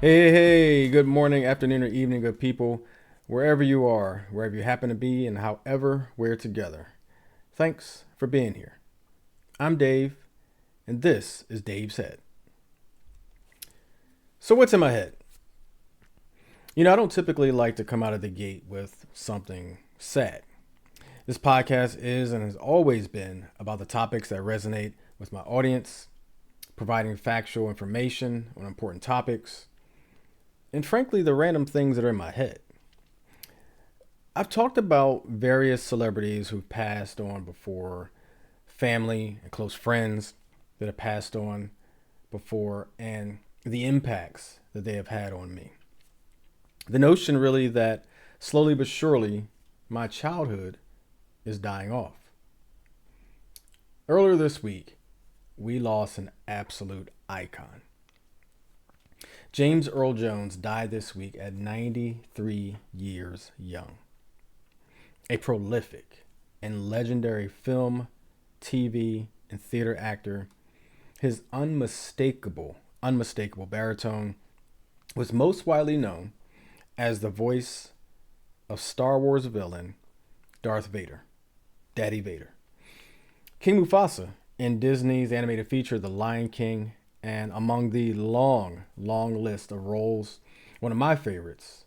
Hey, good morning, afternoon, or evening, good people. Wherever you are, wherever you happen to be, and however we're together. Thanks for being here. I'm Dave, and this is Dave's Head. So, what's in my head? I don't typically like to come out of the gate with something sad. This podcast is and has always been about the topics that resonate with my audience, providing factual information on important topics, and frankly, the random things that are in my head. I've talked about various celebrities who've passed on before, family and close friends that have passed on before, and the impacts that they have had on me. The notion really that slowly but surely my childhood is dying off. Earlier this week, we lost an absolute icon. James Earl Jones died this week at 93 years young. A prolific and legendary film, TV, and theater actor, his unmistakable baritone was most widely known as the voice of Star Wars villain Darth Vader, Daddy Vader. King Mufasa in Disney's animated feature The Lion King, and among the long list of roles, one of my favorites,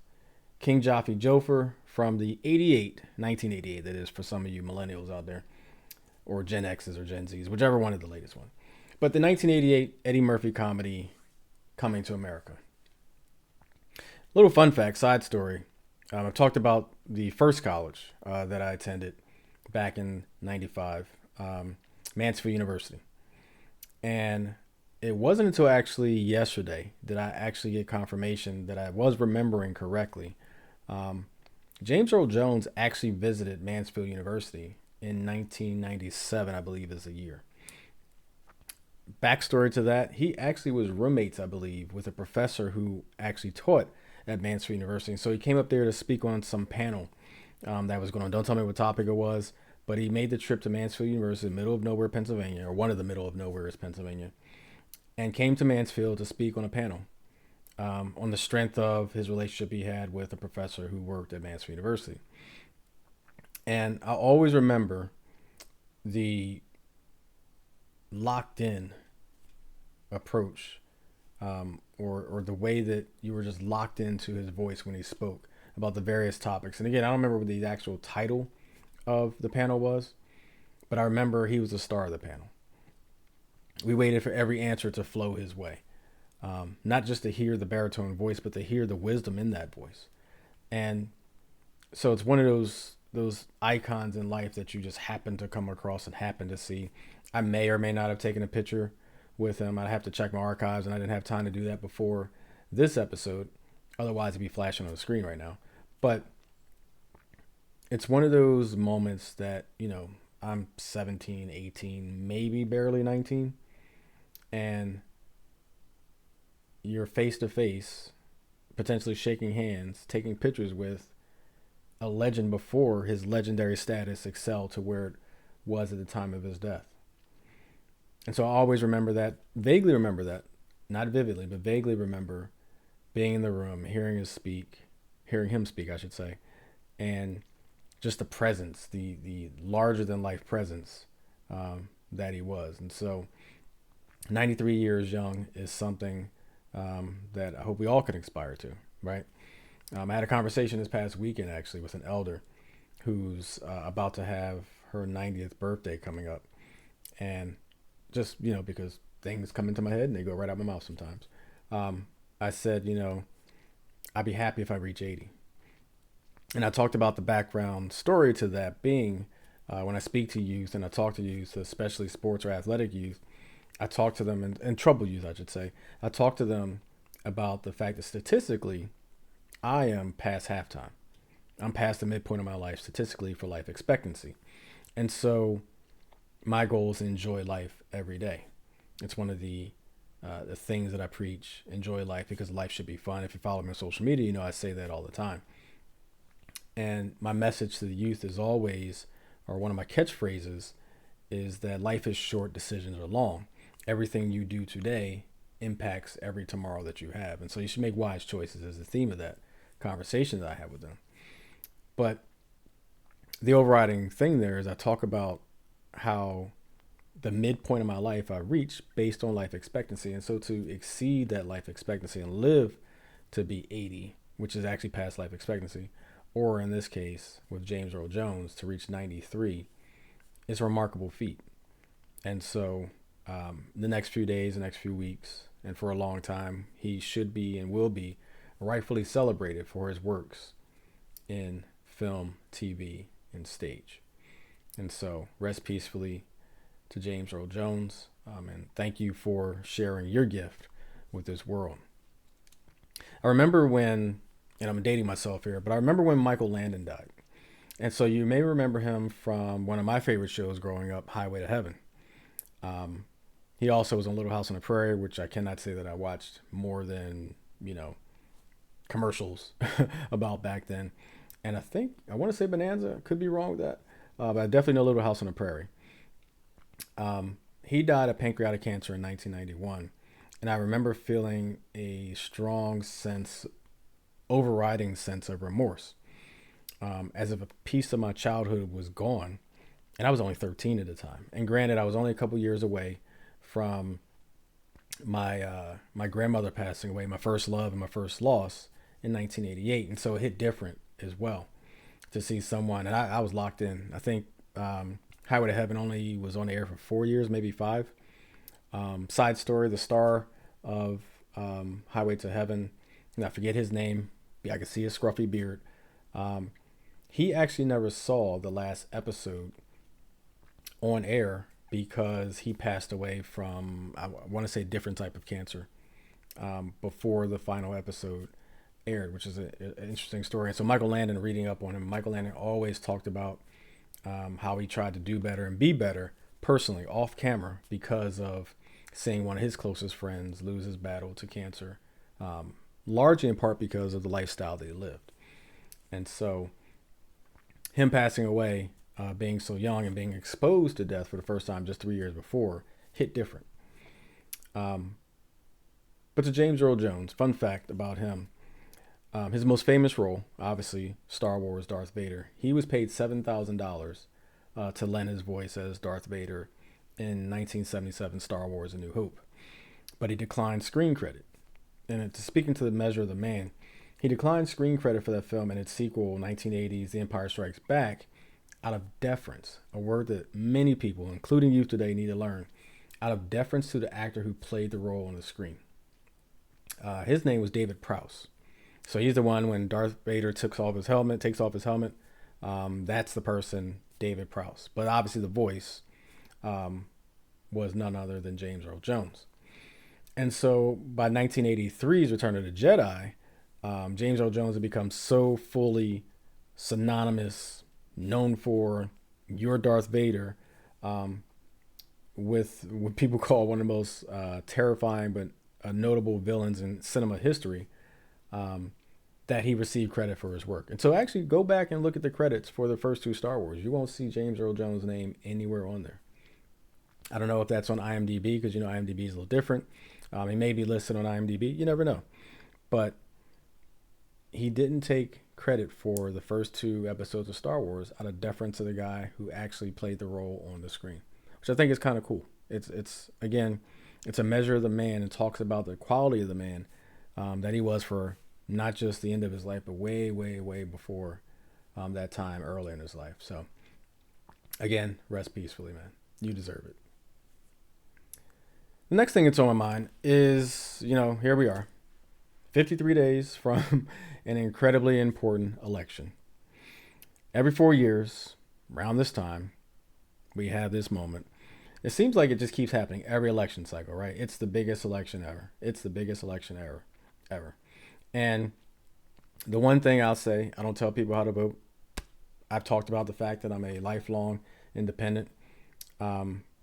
King Jaffe Joffer from the 1988, that is for some of you millennials out there, or Gen X's or Gen Z's, whichever one is the latest one. But the 1988 Eddie Murphy comedy, Coming to America. Little fun fact, side story. I've talked about the first college that I attended back in 95, Mansfield University. And it wasn't until actually yesterday that I actually get confirmation that I was remembering correctly. James Earl Jones actually visited Mansfield University in 1997, I believe is the year. Backstory to that, he actually was roommates, I believe, with a professor who actually taught at Mansfield University. So he came up there to speak on some panel that was going on. Don't tell me what topic it was, but he made the trip to Mansfield University, middle of nowhere, Pennsylvania, or one of the middle of nowhere is Pennsylvania, and came to Mansfield to speak on a panel on the strength of his relationship he had with a professor who worked at Mansfield University. And I always remember the locked in approach, or the way that you were just locked into his voice when he spoke about the various topics. And again, I don't remember what the actual title of the panel was, but I remember he was the star of the panel. We waited for every answer to flow his way, not just to hear the baritone voice, but to hear the wisdom in that voice. And so it's one of those icons in life that you just happen to come across and happen to see. I may or may not have taken a picture with him. I'd have to check my archives, and I didn't have time to do that before this episode. Otherwise, it'd be flashing on the screen right now. But it's one of those moments that, I'm 17, 18, maybe barely 19, and you're face to face, potentially shaking hands, taking pictures with a legend before his legendary status excelled to where it was at the time of his death. And so I always remember that, vaguely remember that, not vividly, but vaguely remember being in the room, hearing him speak, I should say, and just the presence, the larger than life presence that he was. And so 93 years young is something that I hope we all can aspire to, right? I had a conversation this past weekend actually with an elder who's about to have her 90th birthday coming up. And just, because things come into my head and they go right out my mouth sometimes. I said, I'd be happy if I reach 80. And I talked about the background story to that being when I speak to youth and I talk to youth, especially sports or athletic youth, I talk to them, and troubled youth, I should say. I talk to them about the fact that statistically, I am past halftime. I'm past the midpoint of my life statistically for life expectancy. And so my goal is to enjoy life every day. It's one of the things that I preach, enjoy life, because life should be fun. If you follow me on social media, I say that all the time. And my message to the youth is always, or one of my catchphrases, is that life is short, decisions are long. Everything you do today impacts every tomorrow that you have. And so you should make wise choices as the theme of that conversation that I had with them. But the overriding thing there is I talk about how the midpoint of my life I reached based on life expectancy. And so to exceed that life expectancy and live to be 80, which is actually past life expectancy, or in this case with James Earl Jones to reach 93, is a remarkable feat. And so the next few days, the next few weeks, and for a long time, he should be and will be rightfully celebrated for his works in film, TV, and stage. And so rest peacefully to James Earl Jones, and thank you for sharing your gift with this world. I remember when, and I'm dating myself here, but I remember when Michael Landon died. And so you may remember him from one of my favorite shows growing up, Highway to Heaven. He also was on Little House on the Prairie, which I cannot say that I watched more than, commercials about back then. And I want to say Bonanza, could be wrong with that, but I definitely know Little House on the Prairie. He died of pancreatic cancer in 1991. And I remember feeling a strong overriding sense of remorse, as if a piece of my childhood was gone. And I was only 13 at the time. And granted, I was only a couple years away from my grandmother passing away, my first love and my first loss in 1988. And so it hit different as well to see someone. And I was locked in. I think Highway to Heaven only was on the air for 4 years, maybe 5. Side story, the star of Highway to Heaven, and I forget his name. I could see his scruffy beard. He actually never saw the last episode on air because he passed away from, I want to say, a different type of cancer before the final episode aired, which is an interesting story. And so Michael Landon, reading up on him, Michael Landon always talked about how he tried to do better and be better personally off camera because of seeing one of his closest friends lose his battle to cancer, largely in part because of the lifestyle that he lived. And so him passing away, being so young and being exposed to death for the first time just 3 years before, hit different. But to James Earl Jones, fun fact about him, his most famous role, obviously Star Wars Darth Vader, he was paid $7,000 to lend his voice as Darth Vader in 1977 Star Wars A New Hope. But he declined screen credit. And to speaking to the measure of the man, he declined screen credit for that film and its sequel, 1980's The Empire Strikes Back, out of deference, a word that many people, including youth today, need to learn, out of deference to the actor who played the role on the screen. His name was David Prowse. So he's the one when Darth Vader takes off his helmet, that's the person, David Prowse. But obviously the voice was none other than James Earl Jones. And so by 1983's Return of the Jedi, James Earl Jones had become so fully synonymous, known for your Darth Vader, with what people call one of the most terrifying but notable villains in cinema history, that he received credit for his work. And so actually go back and look at the credits for the first 2 Star Wars. You won't see James Earl Jones' name anywhere on there. I don't know if that's on IMDb, because IMDb is a little different. He may be listed on IMDb. You never know. But he didn't take credit for the first 2 episodes of Star Wars out of deference to the guy who actually played the role on the screen, which I think is kind of cool. It's again, it's a measure of the man and talks about the quality of the man that he was for not just the end of his life, but way, way, way before that time early in his life. So again, rest peacefully, man. You deserve it. The next thing that's on my mind is, here we are, 53 days from an incredibly important election. Every 4 years, around this time, we have this moment. It seems like it just keeps happening every election cycle, right? It's the biggest election ever. Ever. And the one thing I'll say, I don't tell people how to vote. I've talked about the fact that I'm a lifelong independent.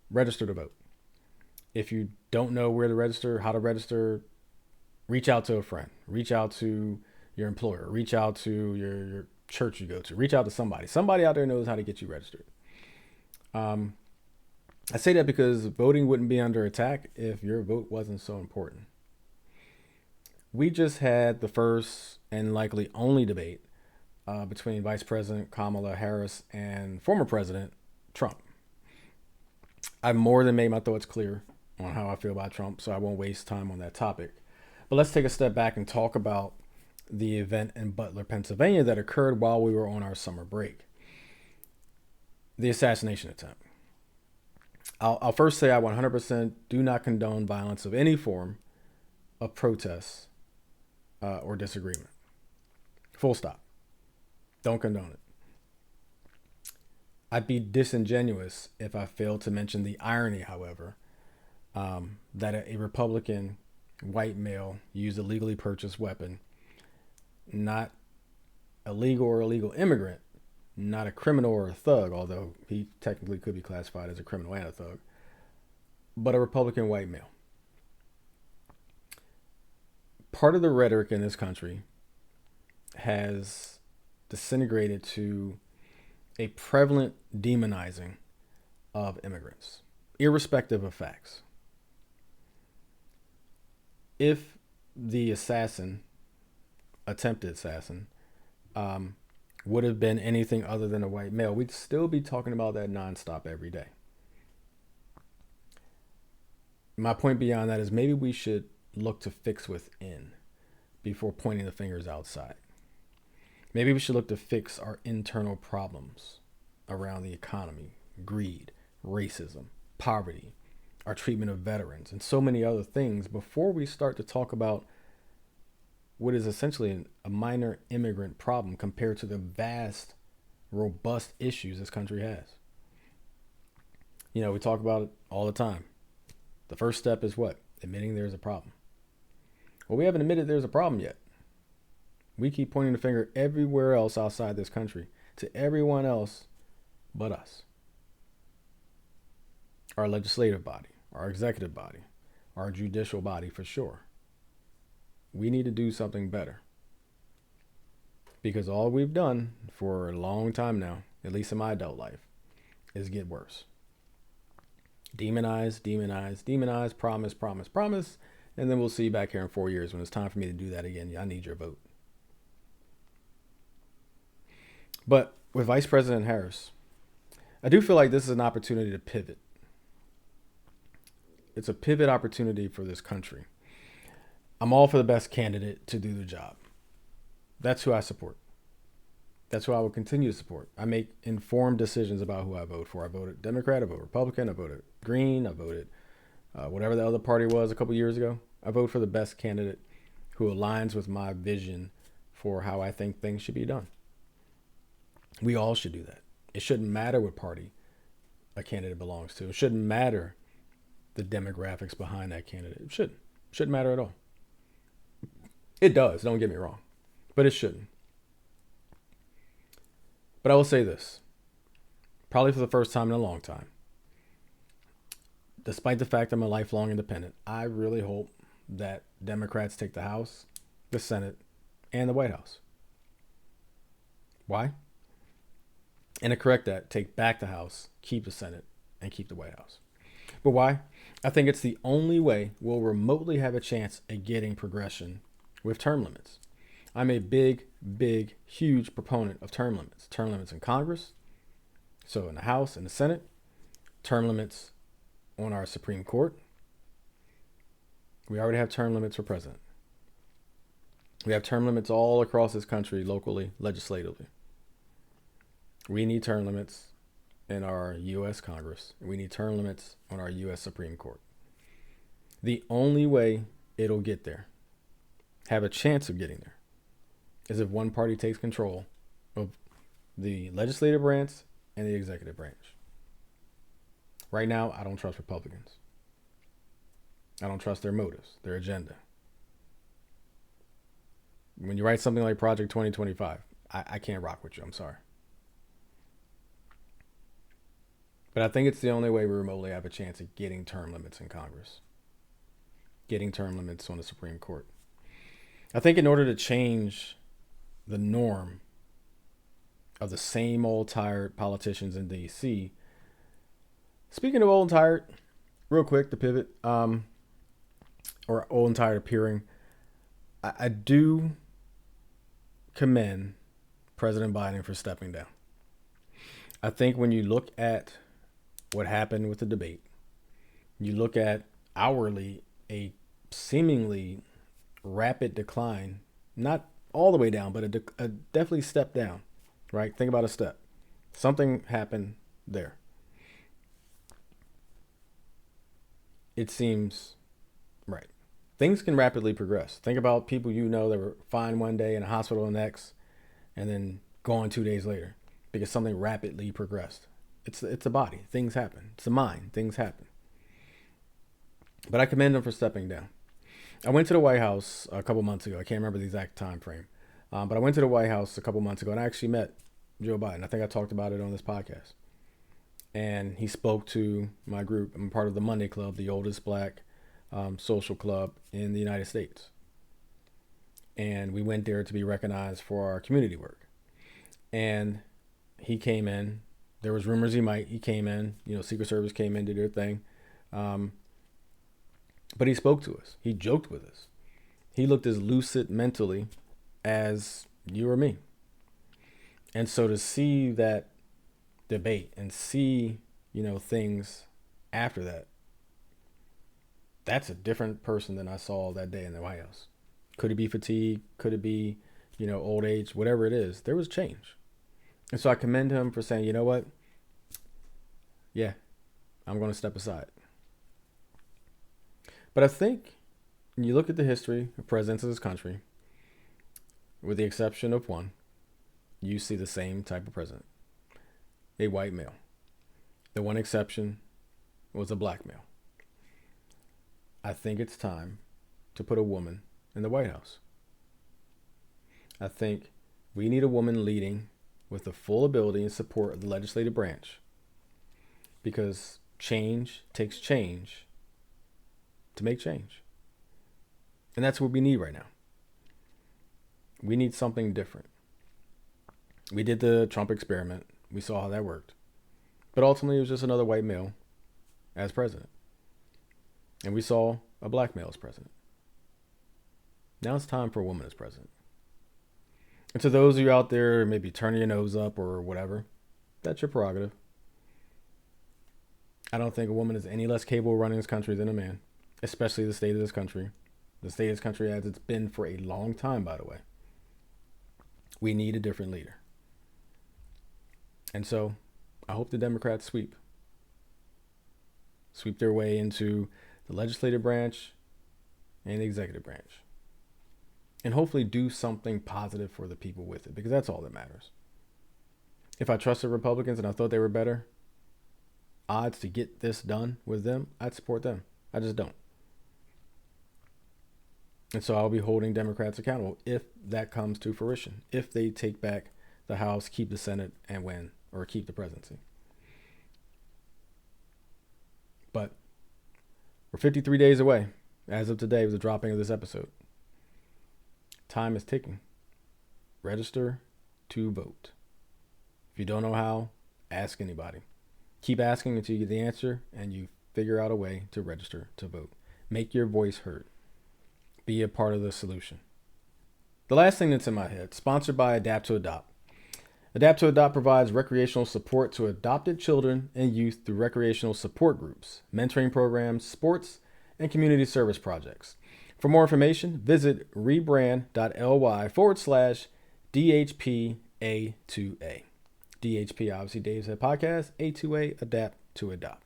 Register to vote. If you don't know where to register, how to register, reach out to a friend, reach out to your employer, reach out to your church you go to, reach out to somebody out there knows how to get you registered. I say that because voting wouldn't be under attack if your vote wasn't so important. We just had the first and likely only debate between Vice President Kamala Harris and former President Trump. I've more than made my thoughts clear on how I feel about Trump, so I won't waste time on that topic. But let's take a step back and talk about the event in Butler, Pennsylvania that occurred while we were on our summer break. The assassination attempt. I'll first say I 100% do not condone violence of any form of protest or disagreement. Full stop. Don't condone it. I'd be disingenuous if I failed to mention the irony, however, that a Republican white male used a legally purchased weapon, not a legal or illegal immigrant, not a criminal or a thug, although he technically could be classified as a criminal and a thug, but a Republican white male. Part of the rhetoric in this country has disintegrated to a prevalent demonizing of immigrants, irrespective of facts. If the attempted assassin, would have been anything other than a white male, we'd still be talking about that nonstop every day. My point beyond that is maybe we should look to fix within before pointing the fingers outside. Maybe we should look to fix our internal problems around the economy, greed, racism, poverty, our treatment of veterans, and so many other things before we start to talk about what is essentially a minor immigrant problem compared to the vast, robust issues this country has. We talk about it all the time. The first step is what? Admitting there's a problem. Well, we haven't admitted there's a problem yet. We keep pointing the finger everywhere else outside this country to everyone else but us. Our legislative body, our executive body, our judicial body for sure. We need to do something better. Because all we've done for a long time now, at least in my adult life, is get worse. Demonize, demonize, demonize, promise, promise, promise, and then we'll see you back here in 4 years when it's time for me to do that again. I need your vote. But with Vice President Harris, I do feel like this is an opportunity to pivot. It's a pivot opportunity for this country. I'm all for the best candidate to do the job. That's who I support. That's who I will continue to support. I make informed decisions about who I vote for. I voted Democrat, I voted Republican, I voted Green, I voted whatever the other party was a couple years ago. I vote for the best candidate who aligns with my vision for how I think things should be done. We all should do that. It shouldn't matter what party a candidate belongs to. It shouldn't matter the demographics behind that candidate. It shouldn't. It shouldn't matter at all. It does, don't get me wrong, but it shouldn't. But I will say this, probably for the first time in a long time, despite the fact I'm a lifelong independent, I really hope that Democrats take the House, the Senate, and the White House. Why? And to correct that, take back the House, keep the Senate, and keep the White House. But why? I think it's the only way we'll remotely have a chance at getting progression with term limits. I'm a big, huge proponent of term limits. Term limits in Congress, so in the House and the Senate, term limits on our Supreme Court. We already have term limits for president. We have term limits all across this country, locally, legislatively. We need term limits in our U.S. Congress. We need term limits on our U.S. Supreme Court. The only way it'll get there, have a chance of getting there, is if one party takes control of the legislative branch and the executive branch. Right now, I don't trust Republicans. I don't trust their motives, their agenda. When you write something like Project 2025, I can't rock with you. I'm sorry. But I think it's the only way we remotely have a chance at getting term limits in Congress, getting term limits on the Supreme Court. I think in order to change the norm of the same old tired politicians in D.C., Speaking of old and tired, real quick to pivot, or old and tired appearing, I do commend President Biden for stepping down. I think when you look at what happened with the debate, you look at hourly a seemingly rapid decline, not all the way down, but a definitely step down, right? Think about a step. Something happened there. It seems right. Things can rapidly progress. Think about people you know that were fine one day in a hospital the next, and then gone 2 days later because something rapidly progressed. It's a body. Things happen. It's a mind. Things happen. But I commend him for stepping down. I went to the White House a couple months ago. I can't remember the exact time frame, but I went to the White House a couple months ago and I actually met Joe Biden. I think I talked about it on this podcast. And he spoke to my group. I'm part of the Monday Club, the oldest black social club in the United States. And we went there to be recognized for our community work. And he came in. There was rumors he came in. Secret Service came in, did their thing. But he spoke to us. He joked with us. He looked as lucid mentally as you or me. And so to see that debate and see, things after that, that's a different person than I saw that day in the White House. Could it be fatigue? Could it be, old age? Whatever it is, there was change. And so I commend him for saying, you know what? Yeah, I'm going to step aside. But I think when you look at the history of presidents of this country, with the exception of one, you see the same type of president, a white male. The one exception was a black male. I think it's time to put a woman in the White House. I think we need a woman leading with the full ability and support of the legislative branch, because change takes change to make change. And that's what we need right now. We need something different. We did the Trump experiment. We saw how that worked. But ultimately, it was just another white male as president. And we saw a black male as president. Now it's time for a woman as president. And to those of you out there maybe turning your nose up or whatever, that's your prerogative. I don't think a woman is any less capable of running this country than a man, especially the state of this country. The state of this country as it's been for a long time, by the way. We need a different leader. And so I hope the Democrats sweep their way into the legislative branch and the executive branch. And hopefully do something positive for the people with it, because that's all that matters. If I trusted Republicans and I thought they were better odds to get this done with them, I'd support them. I just don't. And so I'll be holding Democrats accountable if that comes to fruition, if they take back the House, keep the Senate, and win, or keep the presidency. But we're 53 days away, as of today, with the dropping of this episode. Time is ticking. Register to vote. If you don't know how, ask anybody. Keep asking until you get the answer and you figure out a way to register to vote. Make your voice heard. Be a part of the solution. The last thing that's in my head, sponsored by Adapt to Adopt. Adapt to Adopt provides recreational support to adopted children and youth through recreational support groups, mentoring programs, sports, and community service projects. For more information, visit rebrand.ly/DHPA2A. DHP, obviously, Dave said podcast, A2A, Adapt to Adopt.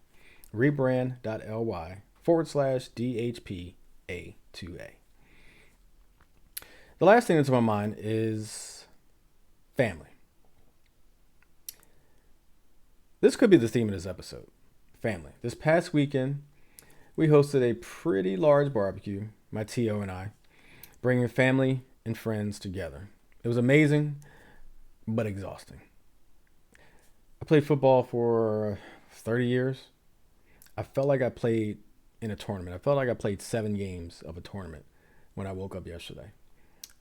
Rebrand.ly/DHPA2A. The last thing that's on my mind is family. This could be the theme of this episode, family. This past weekend, we hosted a pretty large barbecue, my TO and I, bringing family and friends together. It was amazing, but exhausting. I played football for 30 years. I felt like I played in a tournament. I felt like I played 7 games of a tournament when I woke up yesterday.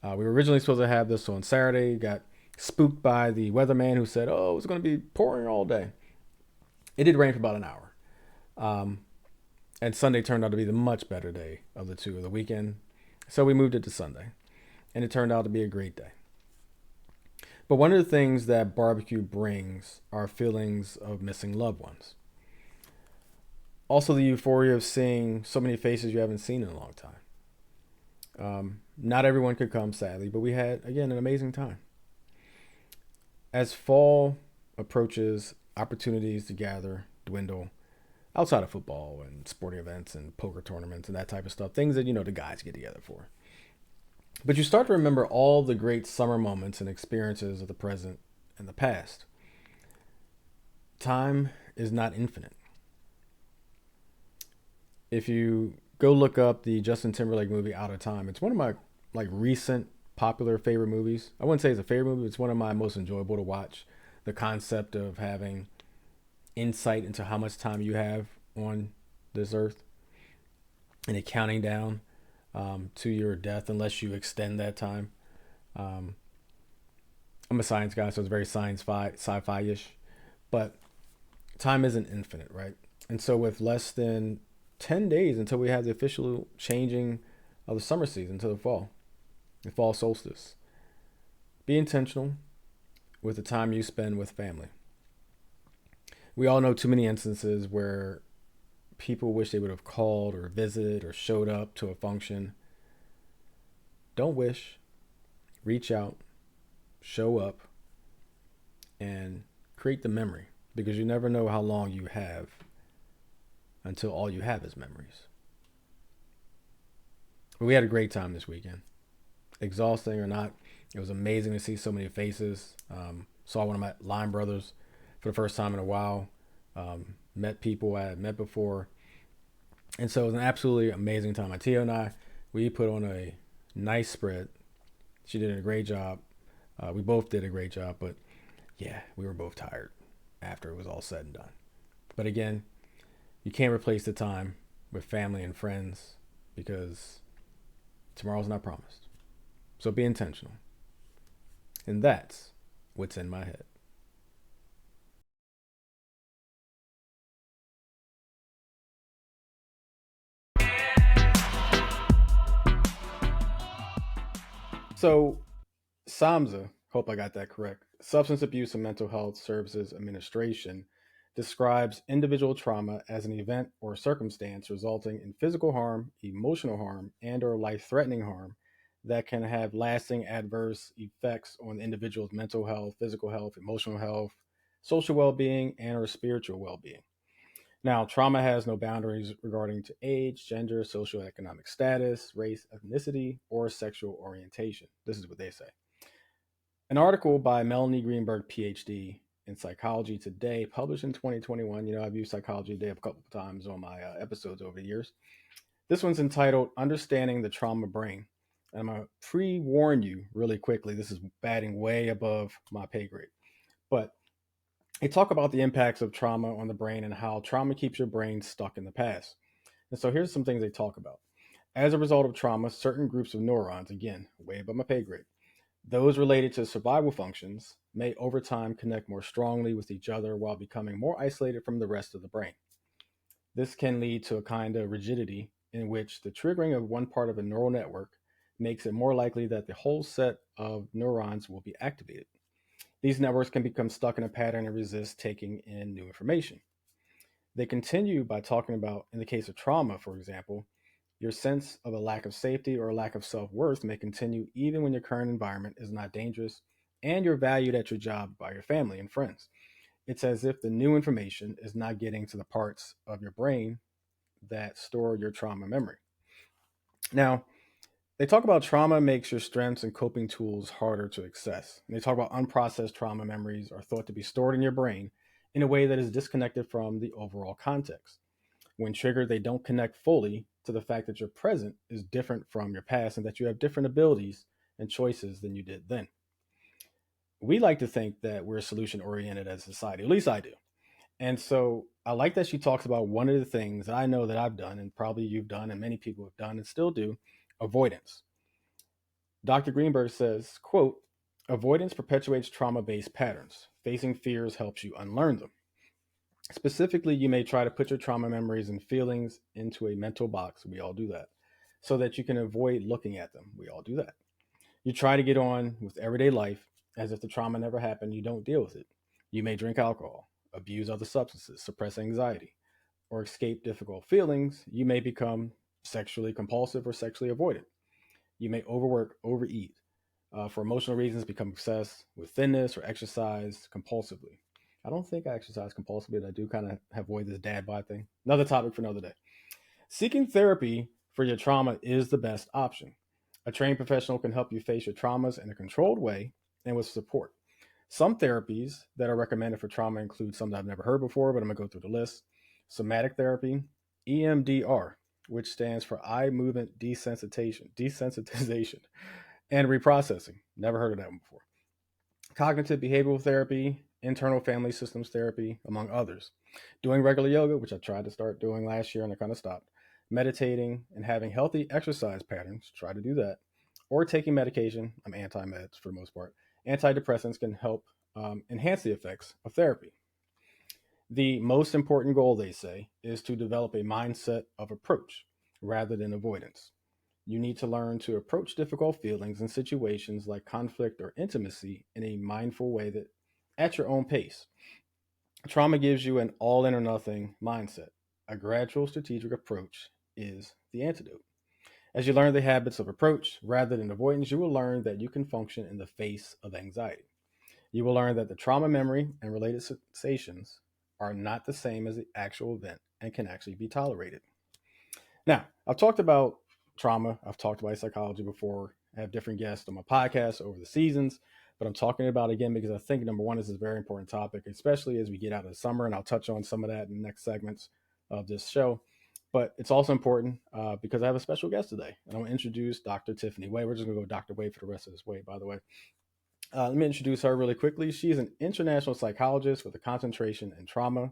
We were originally supposed to have this on Saturday. Got spooked by the weatherman who said, it was going to be pouring all day. It did rain for about an hour. Um, and Sunday turned out to be the much better day of the two of the weekend. So we moved it to Sunday, and it turned out to be a great day. But one of the things that barbecue brings are feelings of missing loved ones. Also, the euphoria of seeing so many faces you haven't seen in a long time. Not everyone could come, sadly, but we had, again, an amazing time. As fall approaches, opportunities to gather dwindle outside of football and sporting events and poker tournaments and that type of stuff, things that, the guys get together for. But you start to remember all the great summer moments and experiences of the present and the past. Time is not infinite. If you go look up the Justin Timberlake movie Out of Time, it's one of my recent popular favorite movies. I wouldn't say it's a favorite movie, it's one of my most enjoyable to watch. The concept of having insight into how much time you have on this earth and it counting down to your death unless you extend that time. Um, I'm a science guy, so it's very sci-fi ish, but time isn't infinite, right? And so with less than 10 days until we have the official changing of the summer season to the fall solstice, be intentional with the time you spend with family. We all know too many instances where people wish they would have called or visited or showed up to a function. Don't wish, reach out, show up, and create the memory, because you never know how long you have until all you have is memories. But we had a great time this weekend. Exhausting or not, it was amazing to see so many faces. Saw one of my line brothers for the first time in a while. Met people I had met before. And so it was an absolutely amazing time. My Tia and I, we put on a nice spread. She did a great job. We both did a great job, but yeah, we were both tired after it was all said and done. But again, you can't replace the time with family and friends because tomorrow's not promised. So be intentional. And that's what's in my head. So SAMHSA, hope I got that correct, Substance Abuse and Mental Health Services Administration, describes individual trauma as an event or circumstance resulting in physical harm, emotional harm, and or life-threatening harm that can have lasting adverse effects on the individual's mental health, physical health, emotional health, social well-being, and or spiritual well-being. Now, trauma has no boundaries regarding to age, gender, socioeconomic status, race, ethnicity, or sexual orientation. This is what they say. An article by Melanie Greenberg, PhD, in Psychology Today, published in 2021. I've used Psychology Today a couple of times on my episodes over the years. This one's entitled Understanding the Trauma Brain. And I'm going to pre warn you really quickly. This is batting way above my pay grade. But they talk about the impacts of trauma on the brain and how trauma keeps your brain stuck in the past. And so here's some things they talk about. As a result of trauma, certain groups of neurons, again, way above my pay grade, those related to survival functions, may over time connect more strongly with each other while becoming more isolated from the rest of the brain. This can lead to a kind of rigidity in which the triggering of one part of a neural network makes it more likely that the whole set of neurons will be activated. These networks can become stuck in a pattern and resist taking in new information. They continue by talking about, in the case of trauma, for example, your sense of a lack of safety or a lack of self worth may continue even when your current environment is not dangerous and you're valued at your job by your family and friends. It's as if the new information is not getting to the parts of your brain that store your trauma memory. Now, they talk about trauma makes your strengths and coping tools harder to access. And they talk about unprocessed trauma memories are thought to be stored in your brain in a way that is disconnected from the overall context. When triggered, they don't connect fully to the fact that your present is different from your past and that you have different abilities and choices than you did then. We like to think that we're solution oriented as a society, at least I do. And so I like that she talks about one of the things that I know that I've done, and probably you've done, and many people have done and still do, avoidance. Dr. Greenberg says, quote, avoidance perpetuates trauma based patterns. Facing fears helps you unlearn them. Specifically, you may try to put your trauma memories and feelings into a mental box. We all do that. So that you can avoid looking at them. We all do that. You try to get on with everyday life as if the trauma never happened. You don't deal with it. You may drink alcohol, abuse other substances, suppress anxiety, or escape difficult feelings. You may become sexually compulsive or sexually avoidant. You may overwork, overeat, for emotional reasons, become obsessed with thinness or exercise compulsively. I don't think I exercise compulsively, but I do kind of avoid this dad bod thing. Another topic for another day. Seeking therapy for your trauma is the best option. A trained professional can help you face your traumas in a controlled way and with support. Some therapies that are recommended for trauma include some that I've never heard before, but I'm going to go through the list. Somatic therapy, EMDR, which stands for eye movement desensitization, and reprocessing. Never heard of that one before. Cognitive behavioral therapy, internal family systems therapy, among others. Doing regular yoga, which I tried to start doing last year and I kind of stopped. Meditating and having healthy exercise patterns, try to do that. Or taking medication. I'm anti meds for the most part. Antidepressants can help enhance the effects of therapy. The most important goal, they say, is to develop a mindset of approach rather than avoidance. You need to learn to approach difficult feelings and situations like conflict or intimacy in a mindful way that at your own pace. Trauma gives you an all in or nothing mindset. A gradual strategic approach is the antidote. As you learn the habits of approach rather than avoidance, you will learn that you can function in the face of anxiety. You will learn that the trauma memory and related sensations are not the same as the actual event and can actually be tolerated. Now, I've talked about trauma. I've talked about psychology before. I have different guests on my podcast over the seasons, but I'm talking about it again because I think number one, this is a very important topic, especially as we get out of the summer, and I'll touch on some of that in the next segments of this show. But it's also important because I have a special guest today, and I'm going to introduce Dr. Tiffany Way. We're just going to go Dr. Way for the rest of this way, by the way. Let me introduce her really quickly. She is an international psychologist with a concentration in trauma,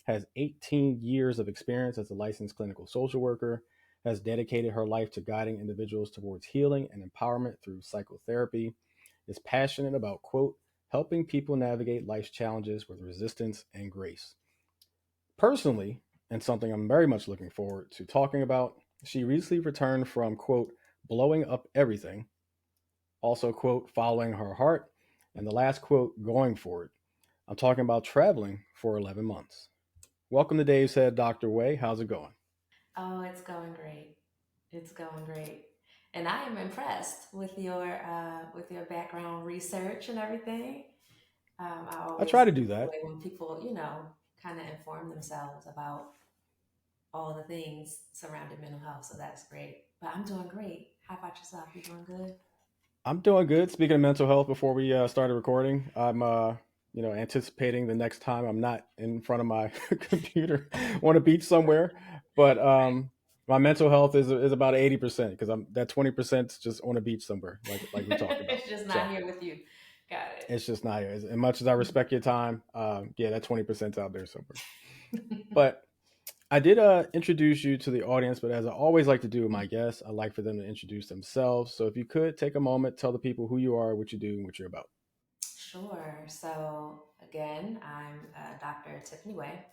has 18 years of experience as a licensed clinical social worker, has dedicated her life to guiding individuals towards healing and empowerment through psychotherapy, is passionate about, quote, helping people navigate life's challenges with resistance and grace. Personally, and something I'm very much looking forward to talking about, she recently returned from, quote, blowing up everything, also, quote, following her heart, and the last quote, going for it. I'm talking about traveling for 11 months. Welcome to Dave's Head, Dr. Way. How's it going? Oh, it's going great. It's going great. And I am impressed with your background research and everything. I I try always to do enjoy that. when people, kind of inform themselves about all the things surrounding mental health. So that's great. But I'm doing great. How about yourself? You doing good? I'm doing good. Speaking of mental health, before we started recording, I'm anticipating the next time I'm not in front of my computer on a beach somewhere. But my mental health is about 80% because I'm that 20% is just on a beach somewhere, like we talked about. It's just not So here with you. Got it's just not here. As much as I respect your time, yeah, that 20%'s out there somewhere. it. But I did introduce you to the audience, but as I always like to do with my guests, I like for them to introduce themselves. So if you could take a moment, tell the people who you are, what you do, and what you're about. Sure. So again, I'm Dr. Tiffany Way.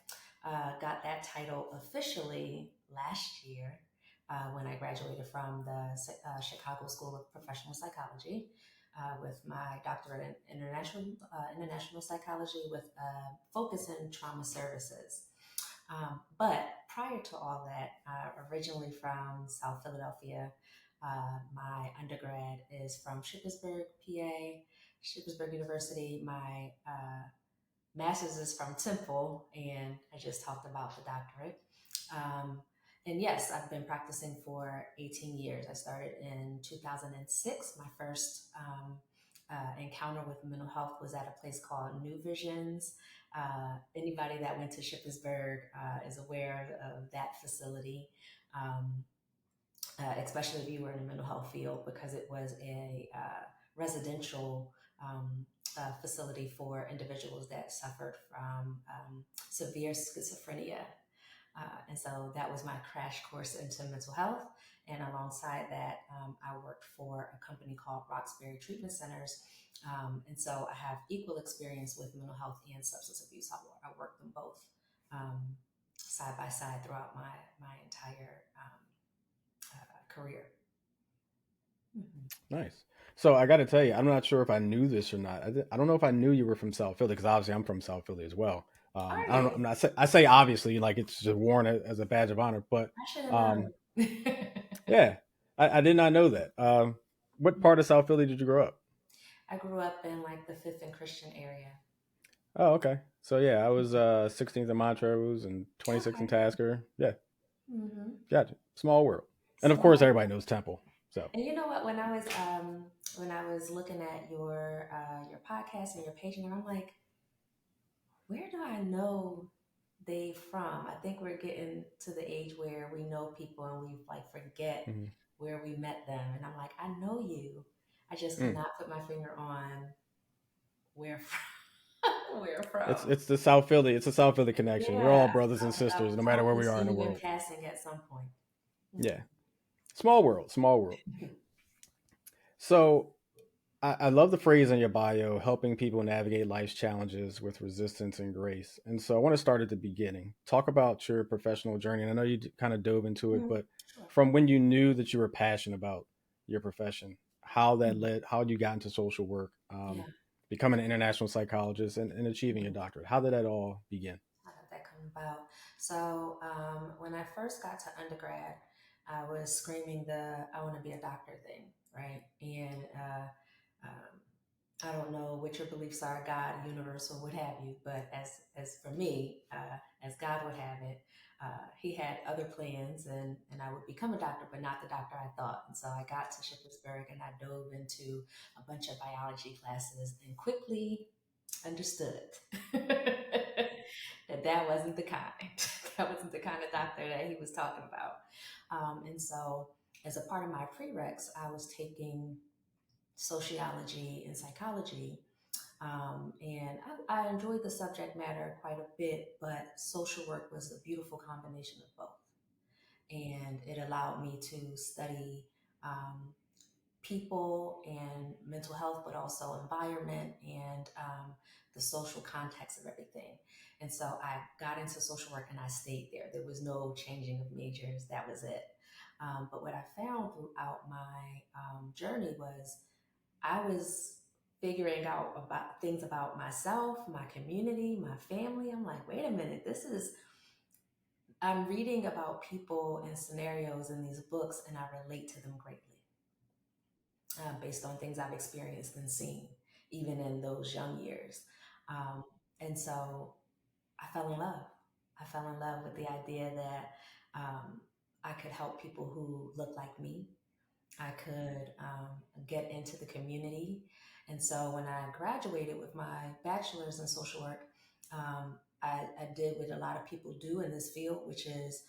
Got that title officially last year when I graduated from the Chicago School of Professional Psychology with my doctorate in international psychology with a focus in trauma services. But prior to all that, originally from South Philadelphia, my undergrad is from Shippensburg, PA, Shippensburg University. My master's is from Temple, and I just talked about the doctorate. Um, and yes, I've been practicing for 18 years. I started in 2006. My first encounter with mental health was at a place called New Visions. Anybody that went to Shippensburg is aware of that facility. Um, Especially if you were in the mental health field, because it was a residential facility for individuals that suffered from severe schizophrenia. And so that was my crash course into mental health. And alongside that, I worked for a company called Roxbury Treatment Centers. And so I have equal experience with mental health and substance abuse. I work them both. side by side throughout my entire career. Mhm. Nice. So I got to tell you, I'm not sure if I knew this or not. I don't know if I knew you were from South Philly because obviously I'm from South Philly as well. Are I don't know. you? I'm not. I say obviously like it's just worn as a badge of honor, but I should have um, known. yeah, I did not know that. What part of South Philly did you grow up? I grew up in like the Fifth and Christian area. Oh, okay. So yeah, I was 16th in Montrose and 26th in Okay. Tasker. Yeah, Hmm. gotcha. Small world, and of course Small. everybody knows Temple. So And you know what? When I was looking at your podcast and your page, and I'm like, where do I know they from? I think we're getting to the age where we know people and we like forget mhm. where we met them. And I'm like, I know you. I just Mm. cannot put my finger on where from. Where from? It's the South Philly. It's a South Philly connection. We're Yeah, all brothers and sisters, no I've matter where probably we are in the seen you in world. passing at some point. Yeah, small world, small world. So I love the phrase in your bio, helping people navigate life's challenges with resistance and grace. And so I want to start at the beginning. Talk about your professional journey. And I know you kind of dove into it, Mhm. but Sure. from when you knew that you were passionate about your profession, how that Mhm. led, how you got into social work, Yeah. becoming an international psychologist, and achieving a Mhm. doctorate. How did that all begin? How did that come about? So when I first got to undergrad, I was screaming the "I want to be a doctor" thing, right? And um, I don't know what your beliefs are, God, universe, or what have you, but as for me, as God would have it, He had other plans, and I would become a doctor, but not the doctor I thought. And so I got to Shippensburg, and I dove into a bunch of biology classes, and quickly understood that that wasn't the kind. That wasn't the kind of doctor that he was talking about. And so, as a part of my prereqs, I was taking sociology and psychology. And I enjoyed the subject matter quite a bit, but social work was a beautiful combination of both. And it allowed me to study um, people and mental health, but also environment and the social context of everything. And so I got into social work and I stayed there. There was no changing of majors, that was it. But what I found throughout my journey was I was figuring out about things about myself, my community, my family. I'm like, wait a minute, I'm reading about people and scenarios in these books and I relate to them greatly based on things I've experienced and seen, even in those young years. Um, and so I fell in love. I fell in love with the idea that I could help people who look like me. I could get into the community. And so when I graduated with my bachelor's in social work, I did what a lot of people do in this field, which is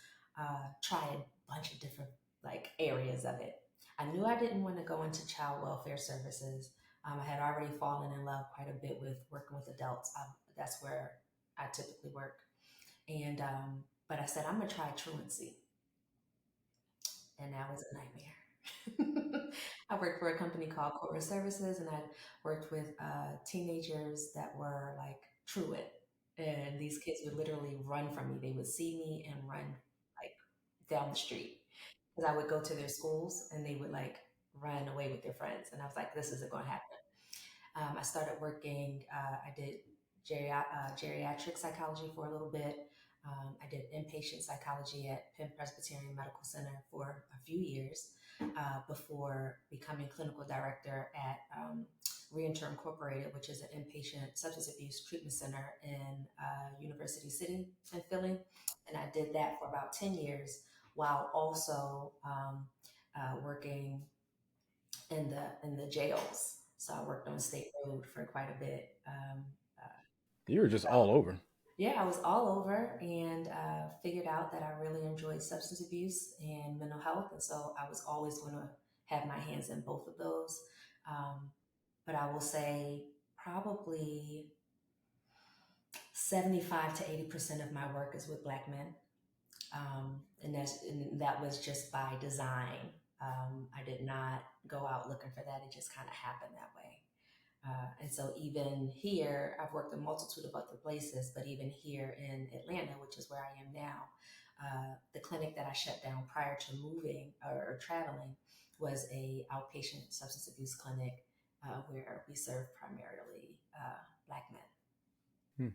try a bunch of different like areas of it. I knew I didn't want to go into child welfare services. I had already fallen in love quite a bit with working with adults. That's where I typically work. And but I said I'm gonna try truancy, and that was a nightmare. I worked for a company called Corporate Services, and I worked with teenagers that were like truant, and these kids would literally run from me. They would see me and run like down the street because I would go to their schools, and they would like run away with their friends, and I was like, "This isn't going to happen." I started working. I did geriatric psychology for a little bit. I did inpatient psychology at Penn Presbyterian Medical Center for a few years before becoming clinical director at Reenter Incorporated, which is an inpatient substance abuse treatment center in University City in Philly. And I did that for about 10 years while also working in the jails. So I worked on State Road for quite a bit. You were just all over. Yeah, I was all over and figured out that I really enjoyed substance abuse and mental health, and so I was always going to have my hands in both of those. Um, but I will say probably 75 to 80% of my work is with Black men, and that was just by design. I did not go out looking for that; it just kind of happened that way. And so even here, I've worked a multitude of other places, but even here in Atlanta, which is where I am now, the clinic that I shut down prior to moving or traveling was a outpatient substance abuse clinic where we serve primarily Black men.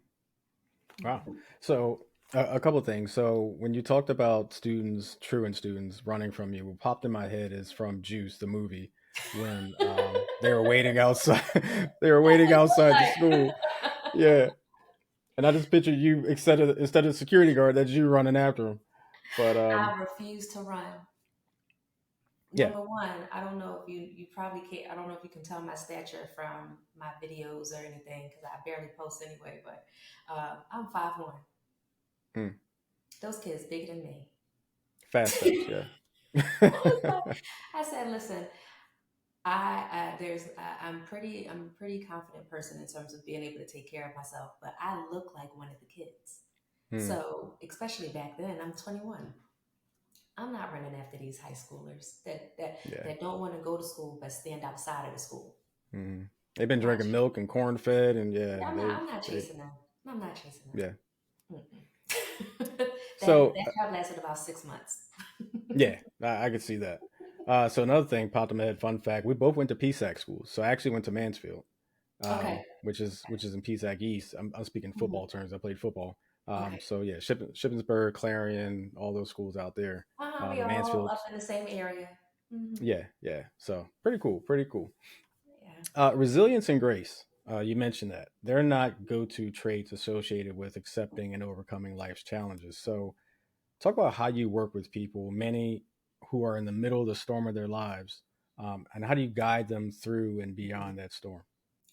Hmm. Wow. Mhm. So a couple of things. So when you talked about students, truant students running from you, what popped in my head is from Juice, the movie, when they were waiting outside. They were That's waiting what it looked outside the like. school. Yeah, and I just pictured you instead of the security guard, that's you running after him. But I refuse to run. yeah. Number one, I don't know if you probably can't. I don't know if you can tell my stature from my videos or anything because I barely post anyway. But I'm 5'1". Hmm. Those kids bigger than me. Fast steps. Yeah. I said, listen, I'm a pretty confident person in terms of being able to take care of myself, but I look like one of the kids. Hmm. So especially back then, I'm 21. I'm not running after these high schoolers Yeah. that don't want to go to school but stand outside of the school. Hmm. They've been I'm not drinking milk and corn fed, and Yeah, yeah, I'm not they chasing them. I'm not chasing them. yeah. Mm-mm. So That job lasted about 6 months. yeah, I could see that. So another thing popped in my head. Fun fact: we both went to PSAC schools. So I actually went to Mansfield, Okay. which is in PSAC East. I'm speaking Hmm. football terms. I played football. Okay. So yeah, Shippensburg, Clarion, all those schools out there. We But all Mansfield, up in the same area. Hmm. yeah, yeah. So pretty cool, pretty cool. Yeah. Resilience and grace. You mentioned that they're not go-to traits associated with accepting and overcoming life's challenges. So talk about how you work with people, many who are in the middle of the storm of their lives, and how do you guide them through and beyond that storm?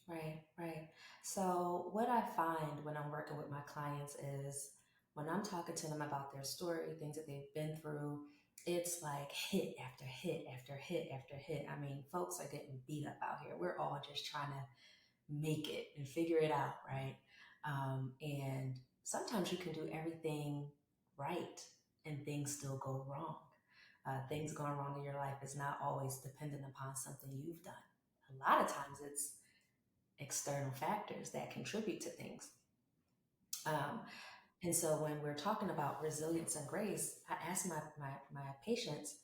Right, right. So, what I find when I'm working with my clients is when I'm talking to them about their story, things that they've been through, it's like hit after hit after hit after hit. I mean, folks are getting beat up out here. We're all just trying to make it and figure it out, right? And sometimes you can do everything right and things still go wrong. Things going wrong in your life is not always dependent upon something you've done. A lot of times it's external factors that contribute to things. Um, and so when we're talking about resilience and grace, I ask my patients,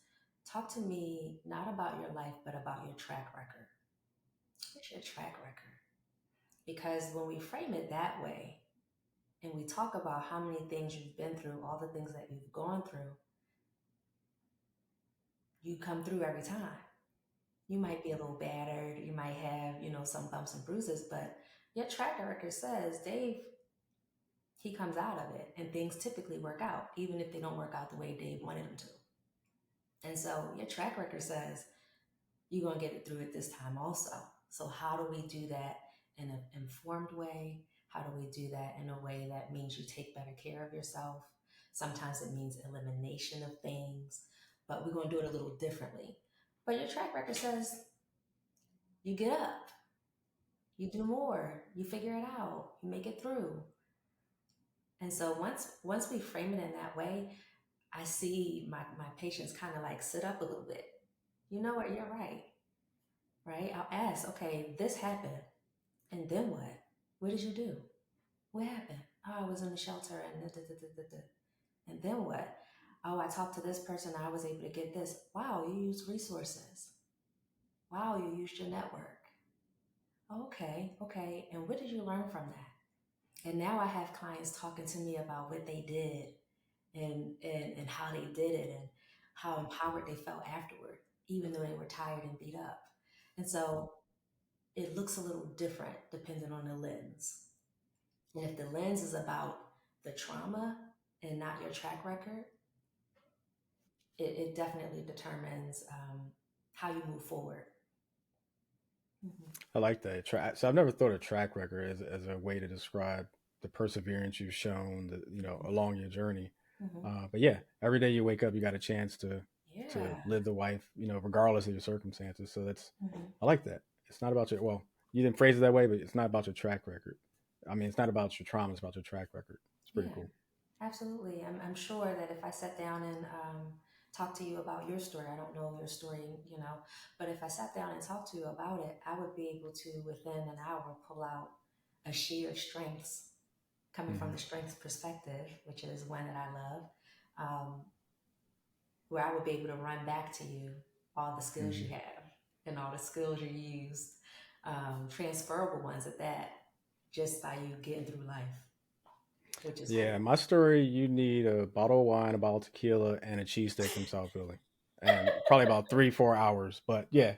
talk to me not about your life, but about your track record. What's your track record? Because when we frame it that way, and we talk about how many things you've been through, all the things that you've gone through, you come through every time. You might be a little battered, you might have, some bumps and bruises, but your track record says, Dave, he comes out of it and things typically work out, even if they don't work out the way Dave wanted them to. And so your track record says you're going to get it through it this time also. So, how do we do that in an informed way? How do we do that in a way that means you take better care of yourself? Sometimes it means elimination of things, but we're going to do it a little differently. But your track record says you get up, you do more, you figure it out, you make it through. And so once we frame it in that way, I see my patients kind of like sit up a little bit. You know what? You're right. Right? I'll ask, okay, this happened. And then what? What did you do? What happened? Oh, I was in the shelter and da, da, da, da, da, da. And then what? Oh, I talked to this person. I was able to get this. Wow, you used resources. Wow, you used your network. Okay, okay. And what did you learn from that? And now I have clients talking to me about what they did and how they did it and how empowered they felt afterward, even though they were tired and beat up. And so it looks a little different depending on the lens. And if the lens is about the trauma and not your track record, it definitely determines how you move forward. Hmm. I like that. So I've never thought of track record as a way to describe the perseverance you've shown, along your journey. Hmm. But yeah, every day you wake up, you got a chance to Yeah. live the life, regardless of your circumstances. So Hmm. I like that. It's not about you didn't phrase it that way, but it's not about your track record. I mean, it's not about your trauma, it's about your track record. It's pretty Yeah. cool. Absolutely. I'm sure that if I sat down and talk to you about your story. I don't know your story, you know, but if I sat down and talked to you about it, I would be able to, within an hour, pull out a sheer strengths coming from Hmm. the strengths perspective, which is one that I love, um, where I would be able to run back to you all the skills you Hmm. have and all the skills you used, transferable ones at that, just by you getting through life, which is Yeah, cool. my story, you need a bottle of wine, a bottle of tequila, and a cheesesteak from South Philly. And probably about 3, 4 hours. But yeah,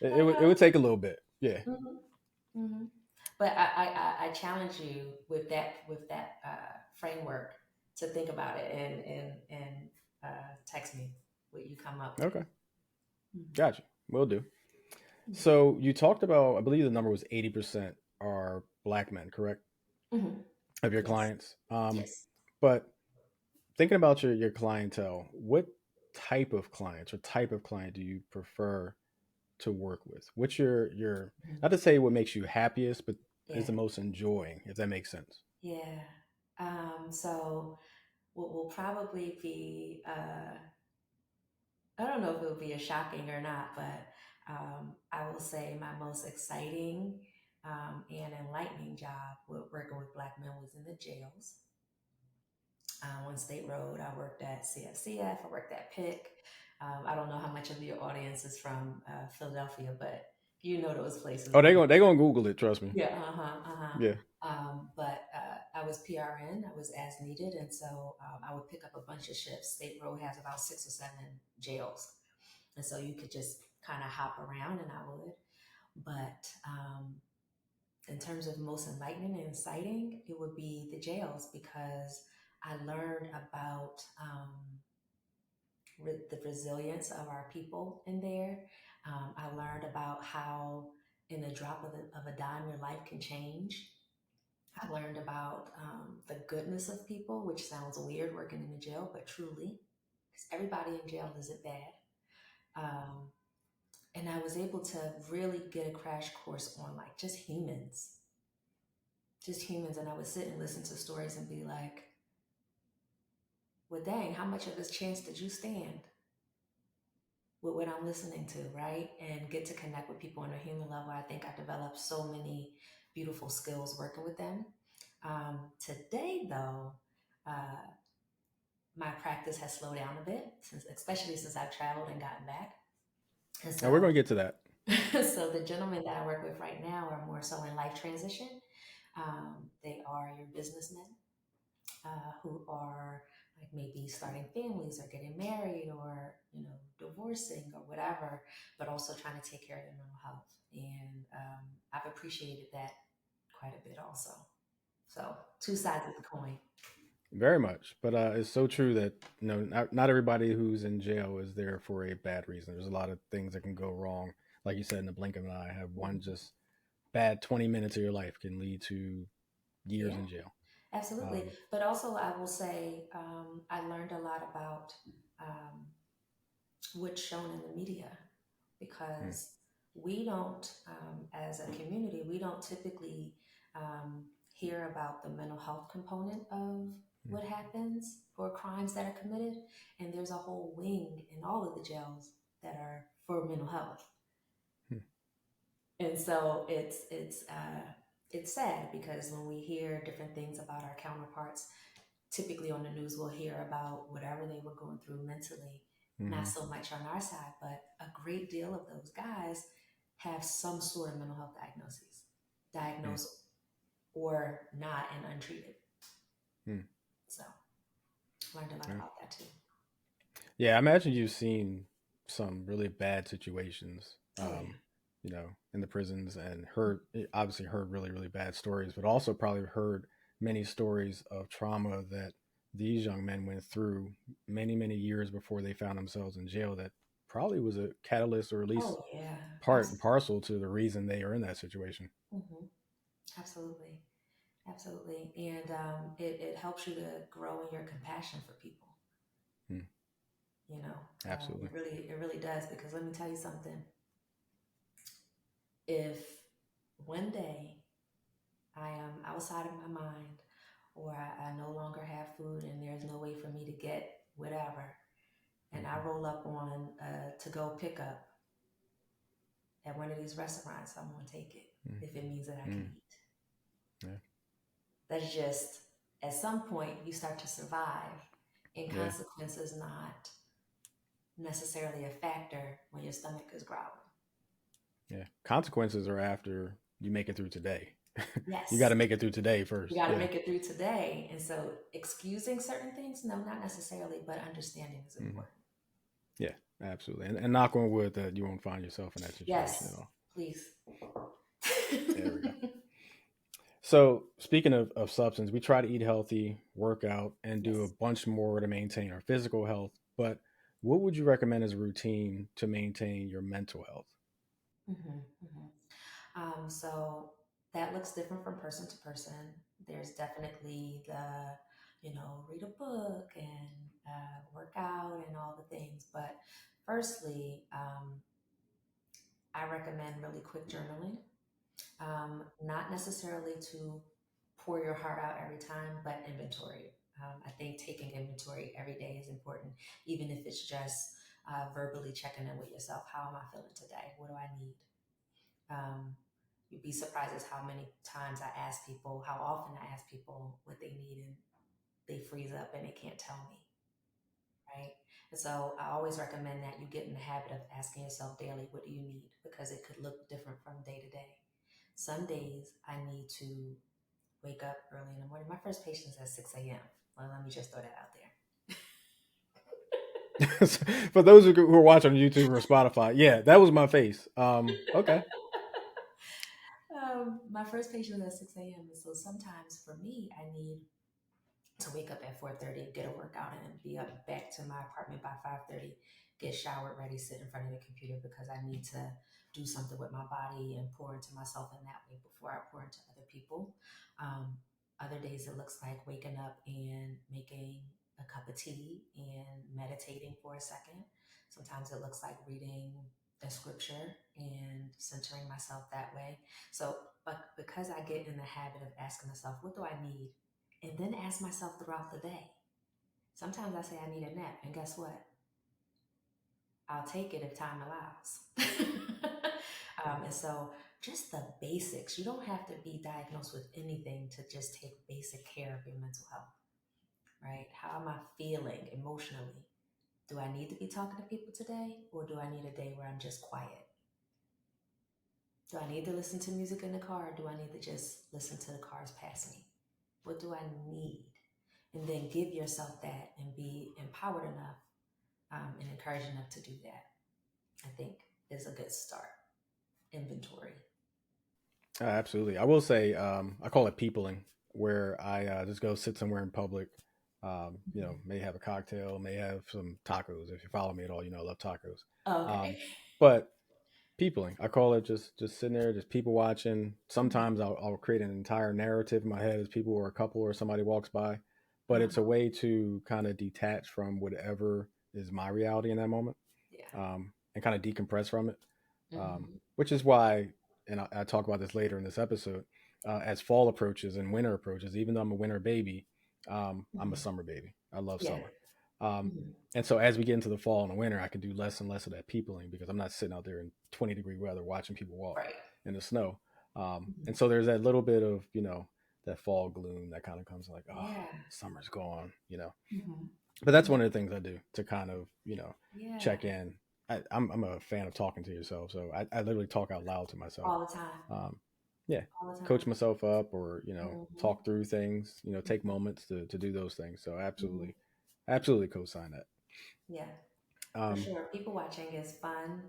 it would take a little bit. Yeah. Hmm. Hmm. But I challenge you with that framework to think about it and text me what you come up with. Okay. Hmm. Gotcha. Will do. Hmm. So you talked about, I believe the number was 80% are black men, correct? Hmm. Of your Yes. clients. Yes. But thinking about your clientele, what type of clients or type of client do you prefer to work with? What's your Mhm. not to say what makes you happiest, but is Yeah. the most enjoying, if that makes sense? Yeah. So what will probably be I don't know if it would be a shocking or not, but I will say my most exciting and enlightening job with working with Black men was in the jails. On State Road, I worked at CFCF, I worked at PIC. I don't know how much of your audience is from Philadelphia, but you know those places. Oh, they gonna Google it. Trust me. Yeah, uh-huh. Yeah. But I was PRN, I was as needed, and so I would pick up a bunch of shifts. State Road has about 6 or 7 jails, and so you could just kind of hop around, and I would. But in terms of most enlightening and exciting, it would be the jails because I learned about the resilience of our people in there. I learned about how, in the drop of a dime, your life can change. I learned about the goodness of people, which sounds weird working in a jail, but truly, because everybody in jail isn't bad. Um, and I was able to really get a crash course on like just humans. And I would sit and listen to stories and be like, well, dang, how much of this chance did you stand with what I'm listening to, right? And get to connect with people on a human level. I think I developed so many beautiful skills working with them. Today, though, uh, my practice has slowed down a bit, especially since I've traveled and gotten back. And Now we're so, gonna get to that. so the gentlemen that I work with right now are more so in life transition. They are your businessmen who are like maybe starting families or getting married or divorcing or whatever, but also trying to take care of their mental health. And I've appreciated that quite a bit also. So two sides of the coin. Very much. But it's so true that not everybody who's in jail is there for a bad reason. There's a lot of things that can go wrong. Like you said, in the blink of an eye, have one Mhm. just bad 20 minutes of your life can lead to years Yeah, in jail. absolutely. Um, But also, I will say I learned a lot about um, what's shown in the media mm, because we don't, as a community, we don't typically hear about the mental health component of mm, what happens or crimes that are committed. And there's a whole wing in all of the jails that are for mental health. mm, And so it's sad because when we hear different things about our counterparts, typically on the news we'll hear about whatever they were going through mentally, not mhm, so much on our side, but a great deal of those guys have some sort of mental health mm, diagnosed or not and untreated. mm. So learned a lot Yeah. about that too. Yeah, I imagine you've seen some really bad situations, Oh yeah. in the prisons and obviously heard really, really bad stories, but also probably heard many stories of trauma that these young men went through many, many years before they found themselves in jail that probably was a catalyst or at least Oh yeah. part and parcel to the reason they are in that situation. Hmm. Absolutely. Absolutely. And it helps you to grow in your compassion for people. Mm, You know, absolutely. it really does because let me tell you something. If one day I am outside of my mind or I no longer have food and there's no way for me to get whatever, and I roll up on to go pickup at one of these restaurants, I'm gonna take it Mm-hmm. if it means that I can Mm-hmm. eat. Yeah. That's just at some point you start to survive, and Yeah. consequence is not necessarily a factor when your stomach is growling. Yeah. Consequences are after you make it through today. You got Yes, to make it through today you first. got to Yeah. make it through today, and so excusing certain things, no, not necessarily, but understanding is Mm-hmm. important. Yeah. Absolutely. And knock on wood that you won't find yourself in that situation at Yes, all. please. There we go. So, speaking of substance, we try to eat healthy, work out, and do a Yes. bunch more to maintain our physical health. But what would you recommend as a routine to maintain your mental health? hmm hmm so that looks different from person to person. There's definitely read a book and work out and all the things. But firstly, I recommend really quick journaling. Not necessarily to pour your heart out every time, but inventory. I think taking inventory every day is important, even if it's just verbally checking in with yourself. How am I feeling today? What do I need? Um, you'd be surprised as how many times I ask people, how often I ask people what they need, and they freeze up and they can't tell me, right? And so I always recommend that you get in the habit of asking yourself daily, what do you need? Because it could look different from day to day. Some days I need to wake up early in the morning. My first patient is at 6 a.m. Well, let me just throw that out there. For those who are watching on YouTube or Spotify, yeah, that was my face. Okay. My first patient is at 6 a.m. And so sometimes for me, I need to wake up at 4:30, get a workout in, and be up back to my apartment by 5:30, get showered, ready, sit in front of the computer because I need to do something with my body and pour into myself in that way before I pour into other people. Um, Other days it looks like waking up and making a cup of tea and meditating for a second. Sometimes it looks like reading a scripture and centering myself that way. So, but because I get in the habit of asking myself, what do I need? And then ask myself throughout the day. Sometimes I say I need a nap, and guess what? I'll take it if time allows. And so, just the basics. You don't have to be diagnosed with anything to just take basic care of your mental health, right? How am I feeling emotionally? Do I need to be talking to people today, or do I need a day where I'm just quiet? Do I need to listen to music in the car, or do I need to just listen to the cars pass me? What do I need? And then give yourself that and be empowered enough and encouraged enough to do that, I think is a good start. Inventory. Absolutely. I will say, I call it peopling, where I just go sit somewhere in public. Mhm. May have a cocktail, may have some tacos. If you follow me at all, I love tacos. Um, Okay. but peopling, I call it just sitting there, just people watching. Mhm. Sometimes I'll create an entire narrative in my head as people or a couple or somebody walks by. But it's a Uh-huh. way to kind of detach from whatever is my reality in that moment, Yeah. and kind of decompress from it. hmm Which is why, and I talk about this later in this episode, as fall approaches and winter approaches, even though I'm a winter baby, I'm a hmm summer baby. I love Yeah. summer. Um, hmm and so as we get into the fall and the winter, I can do less and less of that peopling because I'm not sitting out there in 20-degree weather watching people walk Right. in the snow. hmm And so there's that little bit of, that fall gloom that kind of comes like, oh, Yeah. summer's gone. hmm But that's Yeah. one of the things I do to kind of, Yeah. check in. I'm a fan of talking to yourself, so I literally talk out loud to myself. All the time. Um, yeah, All the coach time. myself up, or hmm talk through things. Take hmm moments to do those things. So hmm absolutely co-sign that. Yeah. For Um, sure. People watching is fun.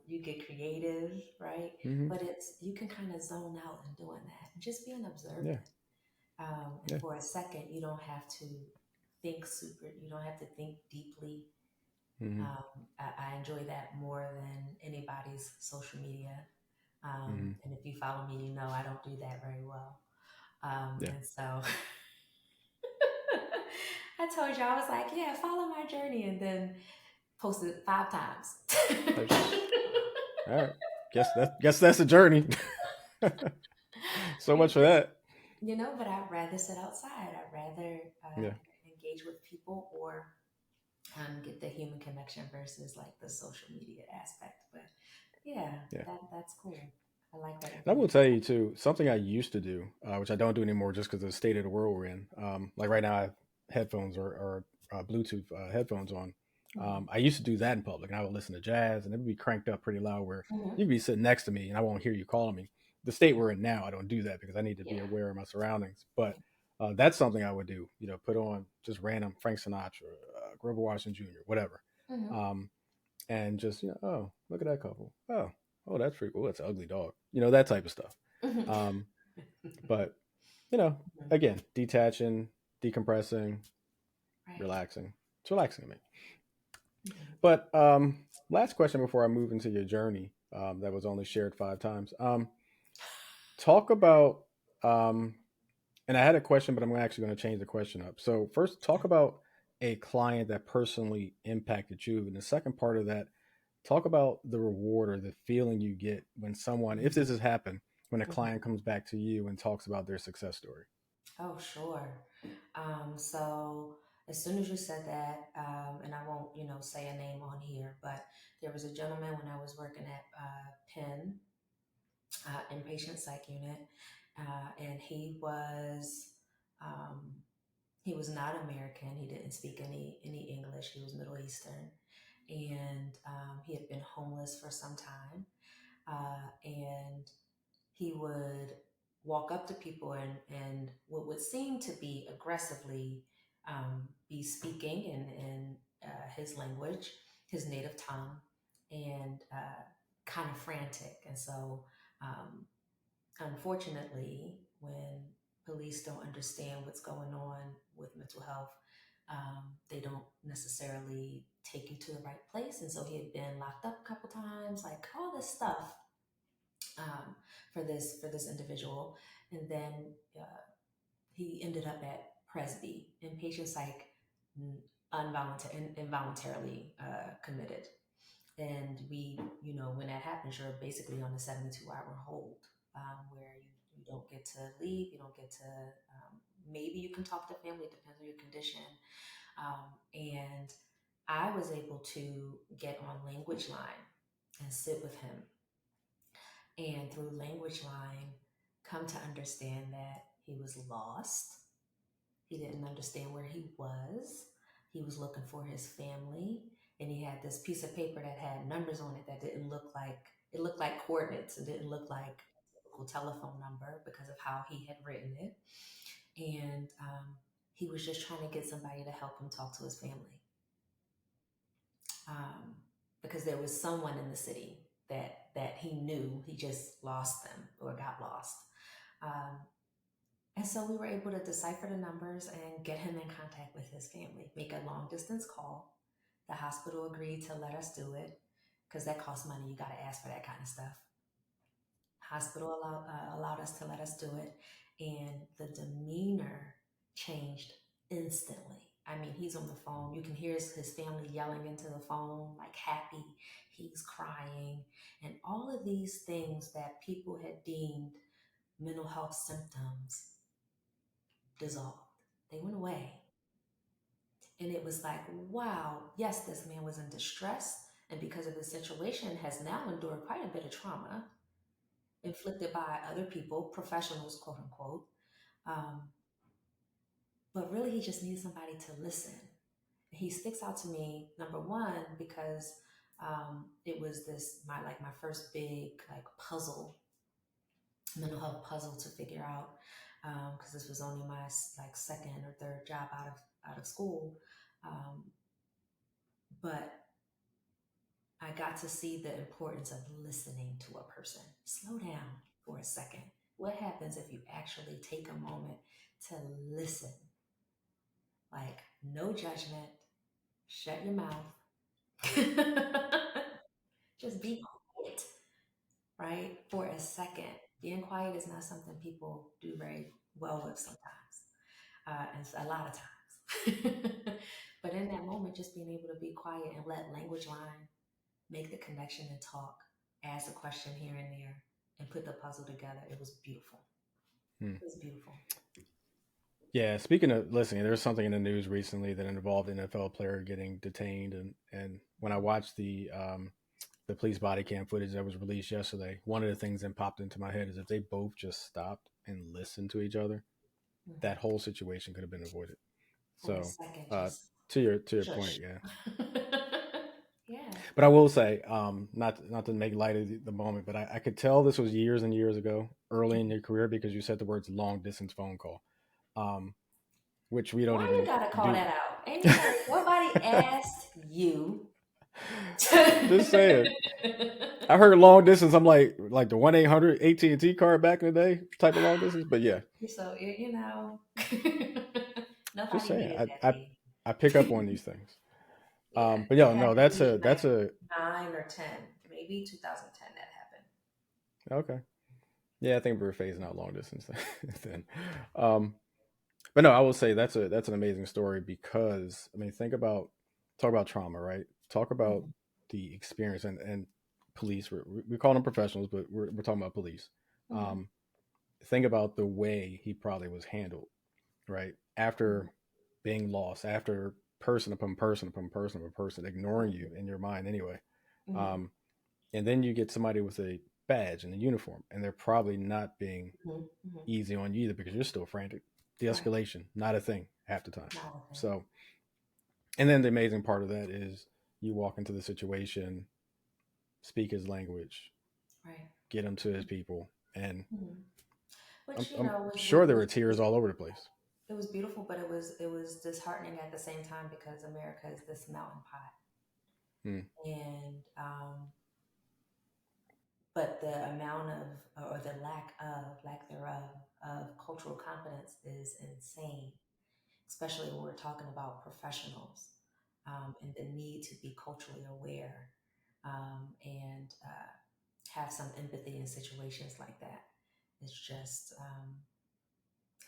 You get creative, right? hmm But you can kind of zone out in doing that and just being Yeah, observant. And yeah, for a second, you don't have to you don't have to think deeply. hmm I enjoy that more than anybody's social media. hmm And if you follow me, you know I don't do that very well. yeah. And so I told you, I was like, yeah, follow my journey, and then posted 5 times. All right. Guess that's a journey. So And much for that. but I'd rather sit outside. I'd rather Yeah. engage with people or get the human connection versus like the social media aspect. But yeah, Yeah. that's cool. I like that And I will information. tell you too, something I used to do, which I don't do anymore just because of the state of the world we're in. Like right now, I have headphones or Bluetooth headphones on. Hmm. I used to do that in public, and I would listen to jazz, and it would be cranked up pretty loud where Hmm. you'd be sitting next to me, and I won't hear you calling me. The state we're in now, I don't do that because I need to be Yeah. aware of my surroundings. But that's something I would do. Put on just random Frank Sinatra, Grover Washington Jr., whatever. Hmm. Um, and just oh, look at that couple. Oh, that's pretty cool. That's an ugly dog. That type of stuff. Hmm. Um, but you know, again, detaching, decompressing, Right. relaxing. It's relaxing to me. Hmm. But last question before I move into your journey, that was only shared 5 times. Talk about, um, and I had a question, but I'm actually going to change the question up. So first, talk about a client that personally impacted you, and the second part of that, talk about the reward or the feeling you get when someone, if this has happened, when a client Hmm. comes back to you and talks about their success story. Oh, sure. So as soon as you said that, and I won't, say a name on here, but there was a gentleman when I was working at Penn, inpatient psych unit, and um, he was not American. He didn't speak any English. He was Middle Eastern, and he had been homeless for some time, and he would walk up to people and what would seem to be aggressively be speaking in his language, his native tongue, and kind of frantic. And so, um, unfortunately, when police don't understand what's going on with mental health, they don't necessarily take you to the right place. And so he had been locked up a couple times, like all this stuff um, for this individual, and then he ended up at Presby, inpatient psych, involuntarily committed. And when that happens, you're basically on a 72-hour hold, where you don't get to leave, you don't get to. Maybe you can talk to family, depends on your condition. And I was able to get on language line and sit with him, and through language line come to understand that he was lost. He didn't understand where he was. He was looking for his family, and he had this piece of paper that had numbers on it that didn't look like, it looked like coordinates. It didn't look like a typical telephone number because of how he had written it. And he was just trying to get somebody to help him talk to his family, um, because there was someone in the city that he knew. He just lost them or got lost. Um, and so we were able to decipher the numbers and get him in contact with his family, make a long distance call. The hospital agreed to let us do it because that costs money. You got to ask for that kind of stuff. Hospital allowed us to let us do it. And the demeanor changed instantly. I mean, he's on the phone. You can hear his family yelling into the phone, like happy. He's crying. And all of these things that people had deemed mental health symptoms dissolved. They went away. And it was like, wow, yes, this man was in distress. And because of the situation, has now endured quite a bit of trauma inflicted by other people, professionals, quote unquote. Um, but really, he just needs somebody to listen. He sticks out to me, number one, because it was my first big like puzzle, mental health puzzle to figure out, because this was only my like second or third job out of school. Um, but I got to see the importance of listening to a person. Slow down for a second. What happens if you actually take a moment to listen? Like, no judgment, shut your mouth, just be quiet, right? For a second. Being quiet is not something people do very well with sometimes, and a lot of times. But in that moment, just being able to be quiet and let language line make the connection and talk, ask a question here and there, and put the puzzle together. It was beautiful. Hmm. It was beautiful. Yeah, speaking of listening, there was something in the news recently that involved an NFL player getting detained, and when I watched the police body cam footage that was released yesterday, one of the things that popped into my head is if they both just stopped and listened to each other, that Hmm. whole situation could have been avoided. For a So, second, uh, just to your point, shush. yeah. Yeah. But I will say, not to make light of the moment, but I could tell this was years and years ago, early in your career, because you said the words long distance phone call, um, which we don't Why you even gotta call do. that out? Ain't nobody asked you to. Just saying. I heard long distance. I'm like the 1-800 AT&T card back in the day type of long distance. But yeah, So just nobody saying. needed that, I D. I pick up on these things. Yeah, But it yo, had no, to that's be a like that's a 9 or 10, maybe 2010 that happened. okay. Yeah, I think we were phasing out long distance then. Um, but no, I will say that's an amazing story because I mean, talk about trauma, right? Talk about Hmm. the experience and police. We call them professionals, but we're talking about police. Hmm. Um, think about the way he probably was handled, right? Hmm. After being lost, after person upon person upon person upon person ignoring Right. you in your mind anyway. Hmm. Um, and then you get somebody with a badge and a uniform, and they're probably not being Hmm. Hmm. easy on you either because you're still frantic. De Right. escalation, not a thing half the time. Not a thing. So, and then the amazing part of that is you walk into the situation, speak his language, Right. get him to his people, and Hmm. I'm, Which I'm was sure there were tears all over the place. it was beautiful, but it was disheartening at the same time because America is this mountain pot, Mm. and but the amount of or the lack thereof of cultural competence is insane, especially when we're talking about professionals, and the need to be culturally aware, and have some empathy in situations like that. It's just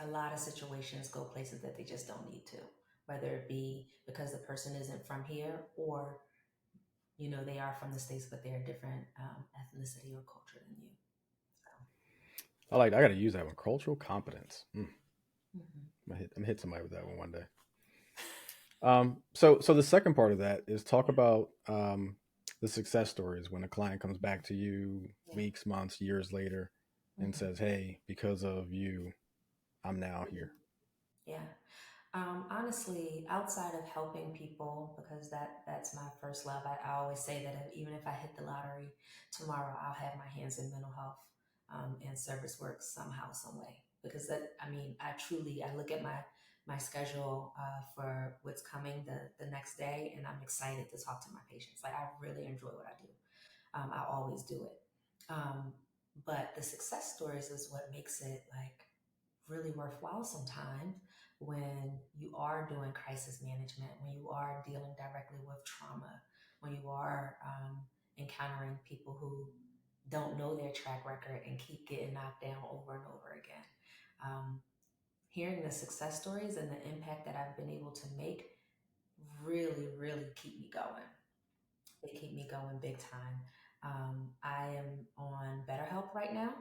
a lot of situations go places that they just don't need to, whether it be because the person isn't from here or they are from the states but they're a different ethnicity or culture than you. So, I got to use that one. Cultural competence. mhm. I'm gonna hit somebody with that one day. So the second part of that is talk Yeah, about the success stories when a client comes back to you yeah, weeks, months, years later, and hmm, says, "Hey, because of you, I'm now here." yeah. Honestly, outside of helping people, because that's my first love, I always say that even if I hit the lottery tomorrow, I'll have my hands in mental health, and service work somehow, some way. Because I mean, I look at my schedule for what's coming the next day, and I'm excited to talk to my patients. Like I really enjoy what I do. I always do it. Um, but the success stories is what makes it like really worthwhile sometimes when you are doing crisis management, when you are dealing directly with trauma, when you are encountering people who don't know their track record and keep getting knocked down over and over again. Um, Hearing the success stories and the impact that I've been able to make really, really keep me going. They keep me going big time. I am on BetterHelp right now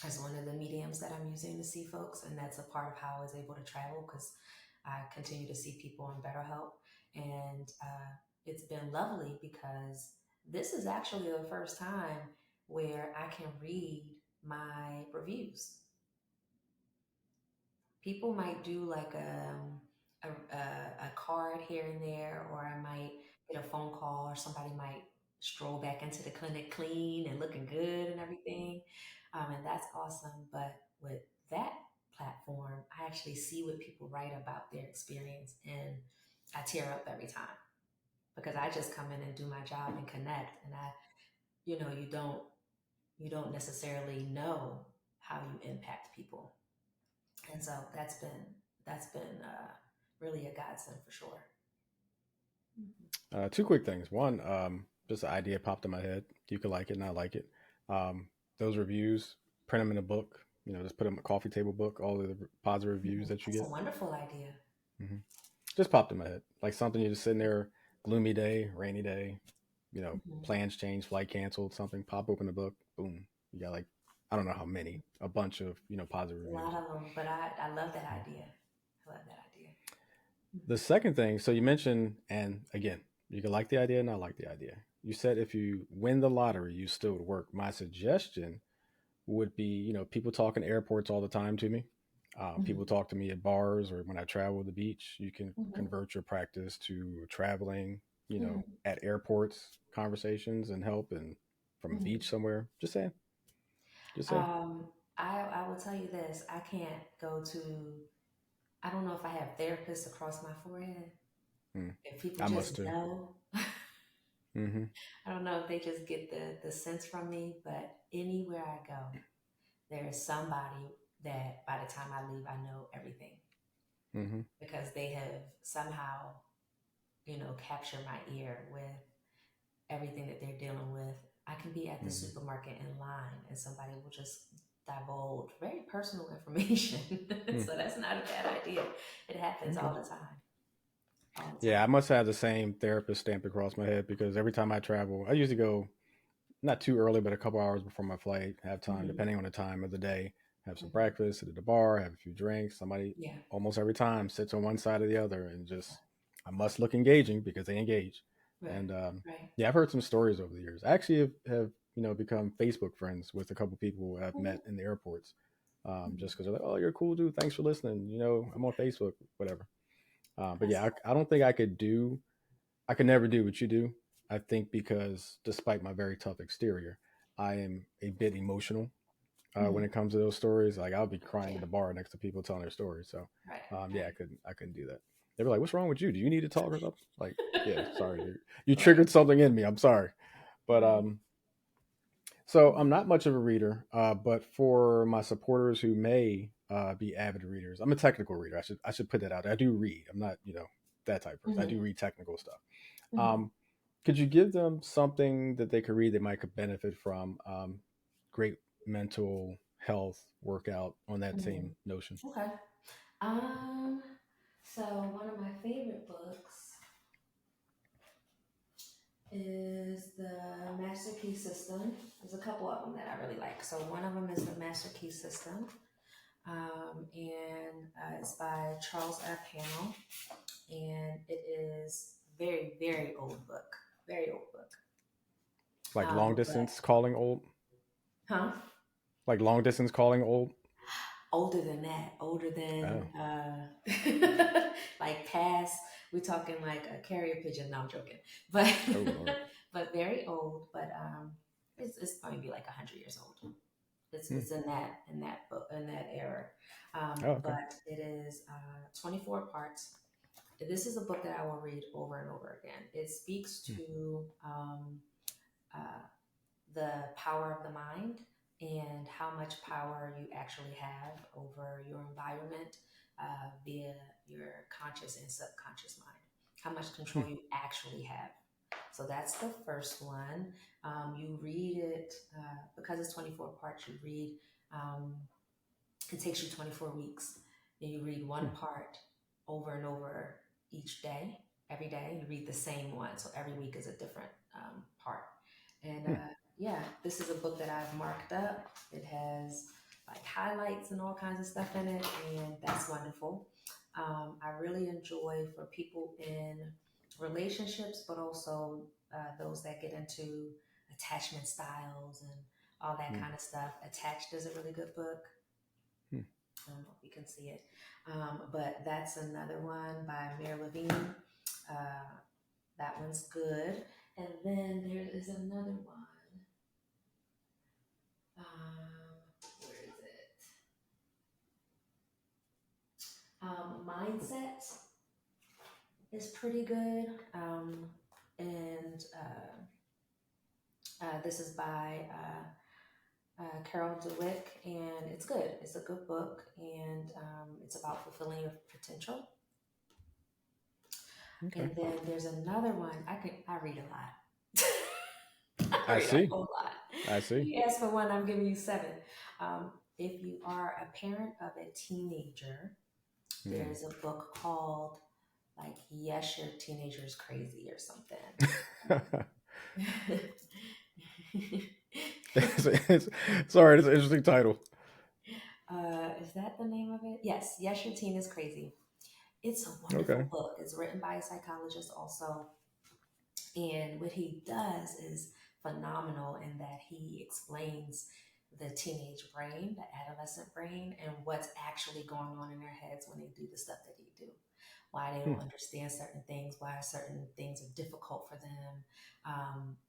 as one of the mediums that I'm using to see folks, and that's a part of how I was able to travel because I continue to see people on BetterHelp, and it's been lovely because this is actually the first time where I can read my reviews. People might do like a card here and there, or I might get a phone call, or somebody might stroll back into the clinic clean and looking good and everything. And that's awesome. But with that platform, I actually see what people write about their experience, and I tear up every time because I just come in and do my job and connect. And you don't necessarily know how you impact people, and so that's been really a godsend for sure. Mhm. Two quick things. One, just an idea popped in my head. You could like it, not like it. Um, those reviews, print them in a book. Just put them in a coffee table book. All of the positive reviews that you That's a get. wonderful idea. Hmm Just popped in my head. Like something you're just sitting there, gloomy day, rainy day. Hmm. Plans changed, flight canceled, something. Pop open the book, boom. You got like I don't know how many, a bunch of positive A lot reviews. of them, but I love that idea. I love that idea. The second thing, so you mentioned, and again, you can like the idea and not like the idea. You said if you win the lottery, you still would work. My suggestion would be, people talk in airports all the time to me. People Mm-hmm. talk to me at bars or when I travel to the beach. You can Mm-hmm. convert your practice to traveling, Mm-hmm. at airports, conversations and help, and from a beach Mm-hmm. somewhere. Just saying, just saying. Um, I will tell you this. I can't go to. I don't know if I have therapists across my forehead. Mm, If people I must just too. know, Mm-hmm. I don't know if they just get the sense from me. But anywhere I go, there is somebody that by the time I leave, I know everything Mm-hmm. because they have somehow, captured my ear with everything that they're dealing with. I can be at the Mm-hmm. supermarket in line and somebody will just divulge very personal information. Mm, So that's not a bad idea. It happens okay. all the time. All the Yeah, I time. must have the same therapist stamped across my head because every time I travel, I usually go not too early, but a couple hours before my flight. Have time, Hmm. depending on the time of the day. Have some Hmm. breakfast, sit at the bar, have a few drinks. Somebody Yeah. almost every time sits on one side or the other, and just I must look engaging because they engage. Right. And Right. yeah, I've heard some stories over the years. I actually have become Facebook friends with a couple people I've met Mm-hmm. in the airports, just because they're like, "Oh, you're a cool dude. Thanks for listening. I'm on Facebook, whatever." But That's yeah, I don't think I could never do what you do. I think because despite my very tough exterior, I am a bit emotional when mm-hmm. it comes to those stories. Like I'll be crying Yeah. at the bar next to people telling their stories. So Right. yeah, Right. I couldn't do that. They were like, "What's wrong with you? Do you need to talk or something?" Like, yeah, sorry, dude. You Right. triggered something in me. I'm sorry, but Right. so I'm not much of a reader, but for my supporters who may be avid readers, I'm a technical reader. I should put that out there. I do read. I'm not that type of person. I Mm-hmm. do read technical stuff. Mm-hmm. Um, could you give them something that they could read that might could benefit from great mental health workout on that same Mm-hmm. notion? Okay. Um. So one of my favorite books is the Master Key System. There's a couple of them that I really like. So one of them is the Master Key System, and it's by Charles R. Panel, and it is very, very old book. Very old book. Like long But distance calling old, huh? like long distance calling old. Older than that. Older than Oh, like past. We're talking like a carrier pigeon. No, I'm joking. But oh Lord. but very old. But it's going to be like 100 years old. Hmm. It's in that book in that era. Oh, okay. But it is 24 parts. This is a book that I will read over and over again. It speaks Hmm. to uh, the power of the mind and how much power you actually have over your environment via your conscious and subconscious mind. How much Hmm. control you actually have. So that's the first one. You read it because it's 24 parts. You read um, it takes you 24 weeks. And you read one Hmm. part over and over each day. Every day, you read the same one. So every week is a different part. And Hmm. yeah, this is a book that I've marked up. It has like highlights and all kinds of stuff in it, and that's wonderful. I really enjoy for people in relationships, but also those that get into attachment styles and all that Hmm. kind of stuff. Attached is a really good book. Hmm. I don't know if you can see it. But that's another one by Mayor Levine. Uh, that one's good. And then there is another one. Where is it? Mindset is pretty good. And this is by Carol Dweck, and it's good. It's a good book, and it's about fulfilling your potential. Okay. And then there's another one. I read a lot. I I read a see. whole lot. I see. You asked for one, I'm giving you seven. If you are a parent of a teenager, Hmm. there's a book called like Yes, Your Teenager's Crazy or something. Sorry, it's an interesting title. Is that the name of it? Yes, Yes, Your Teen is Crazy. It's a wonderful Okay. book. It's written by a psychologist also. And what he does is phenomenal in that he explains the teenage brain, the adolescent brain, and what's actually going on in their heads when they do the stuff that they do. Why they Hmm. don't understand certain things, why certain things are difficult for them.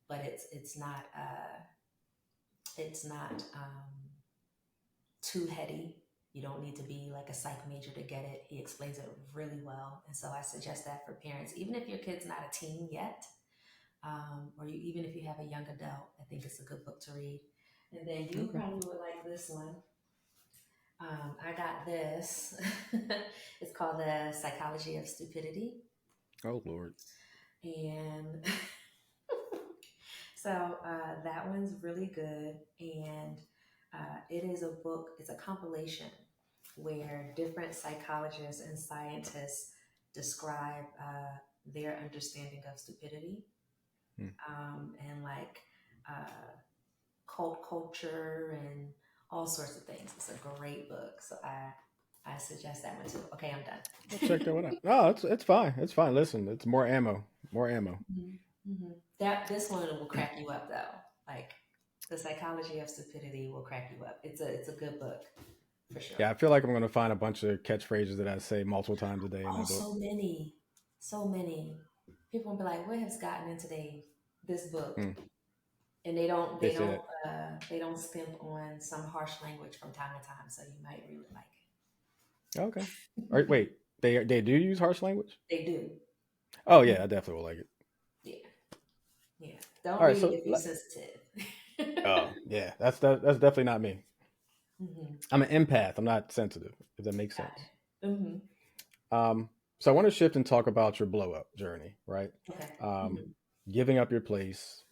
But it's not too heady. You don't need to be like a psych major to get it. He explains it really well, and so I suggest that for parents, even if your kid's not a teen yet, even if you have a young adult, I think it's a good book to read. And then you Okay. probably would like this one. I got this. It's called The Psychology of Stupidity. Oh Lord. And so that one's really good. And it is a book, it's a compilation where different psychologists and scientists describe their understanding of stupidity, Hmm. and like uh, cult culture and all sorts of things. It's a great book. So I suggest that one too. Okay, I'm I'll check that done. one out. No, it's fine. It's fine. Listen, it's more ammo. More ammo. Mhm, mhm. That this one will crack you up though. Like the psychology of stupidity will crack you up. It's a good book for sure. Yeah, I feel like I'm gonna find a bunch of catchphrases that I say multiple times a day in Oh, that book. so many, so many. People will be like, "What has gotten into this book?" Hmm. And they don't They they say don't that. they don't skimp on some harsh language from time to time. So you might really like Okay. All right, it. wait. They do use harsh language? They do. Oh Mhm. yeah, I definitely will like it. Yeah, yeah. Don't All right, read so it if you're sensitive. oh yeah, that's definitely not me. Hmm. I'm an empath. I'm not sensitive. If that makes sense. Got it. Hmm. Um, so I want to shift and talk about your blow up journey, right? Okay. Um, Hmm. Giving up your place,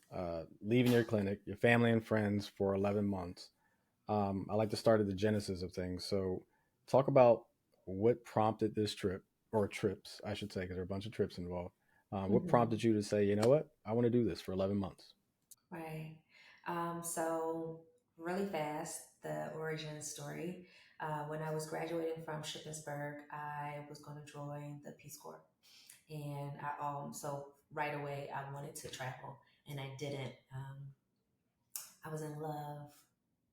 leaving your clinic, your family and friends for 11 months. I like to start at the genesis of things. So talk about what prompted this trip, or trips, I should say, because there are a bunch of trips involved. What Hmm. prompted you to say, you know what, I want to do this for 11 months? Right. So really fast, the origin story. When I was graduating from Shippensburg, I was going to join the Peace Corps, and so right away I wanted to travel, and I didn't. I was in love,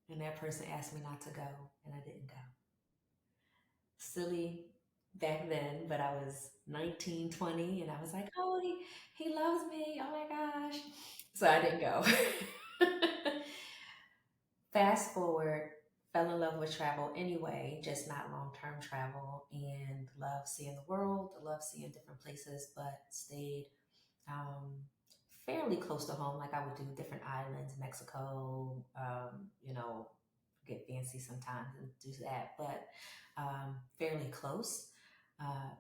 and that person asked me not to go, and I didn't go. Silly back then, but I was 19, 20, and I was like, oh, he loves me. Oh my gosh. So I didn't go. Fast forward, fell in love with travel anyway, just not long term travel, and love seeing the world, love seeing different places, but stayed um, fairly close to home. Like I would do different islands, Mexico, get fancy sometimes and do that, but fairly close.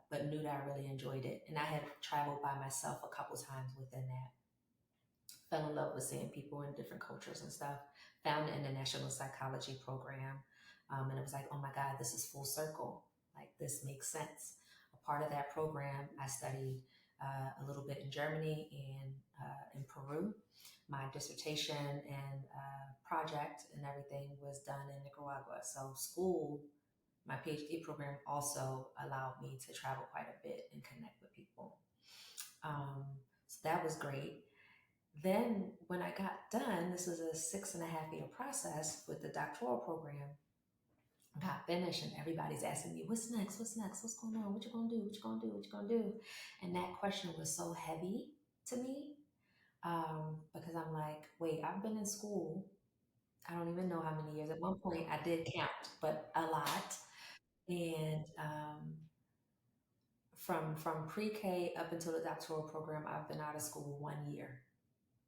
But knew that I really enjoyed it, and I had traveled by myself a couple times within that. Fell in love with seeing people in different cultures and stuff. Found the international psychology program, and it was like, oh my God, this is full circle. Like this makes sense. A part of that program, I studied a little bit in Germany and in Peru. My dissertation and project and everything was done in Nicaragua. So school, my PhD program also allowed me to travel quite a bit and connect with people. So that was great. Then, when I got done, this was a 6.5 year process with the doctoral program. I got finished, and everybody's asking me, "What's next? What's next? What's going on? What you gonna do? What you gonna do? What you gonna do?" And that question was so heavy to me, because I'm like, "Wait, I've been in school. I don't even know how many years. At one point, I did count, but a lot. And from pre-K up until the doctoral program, I've been out of school 1 year.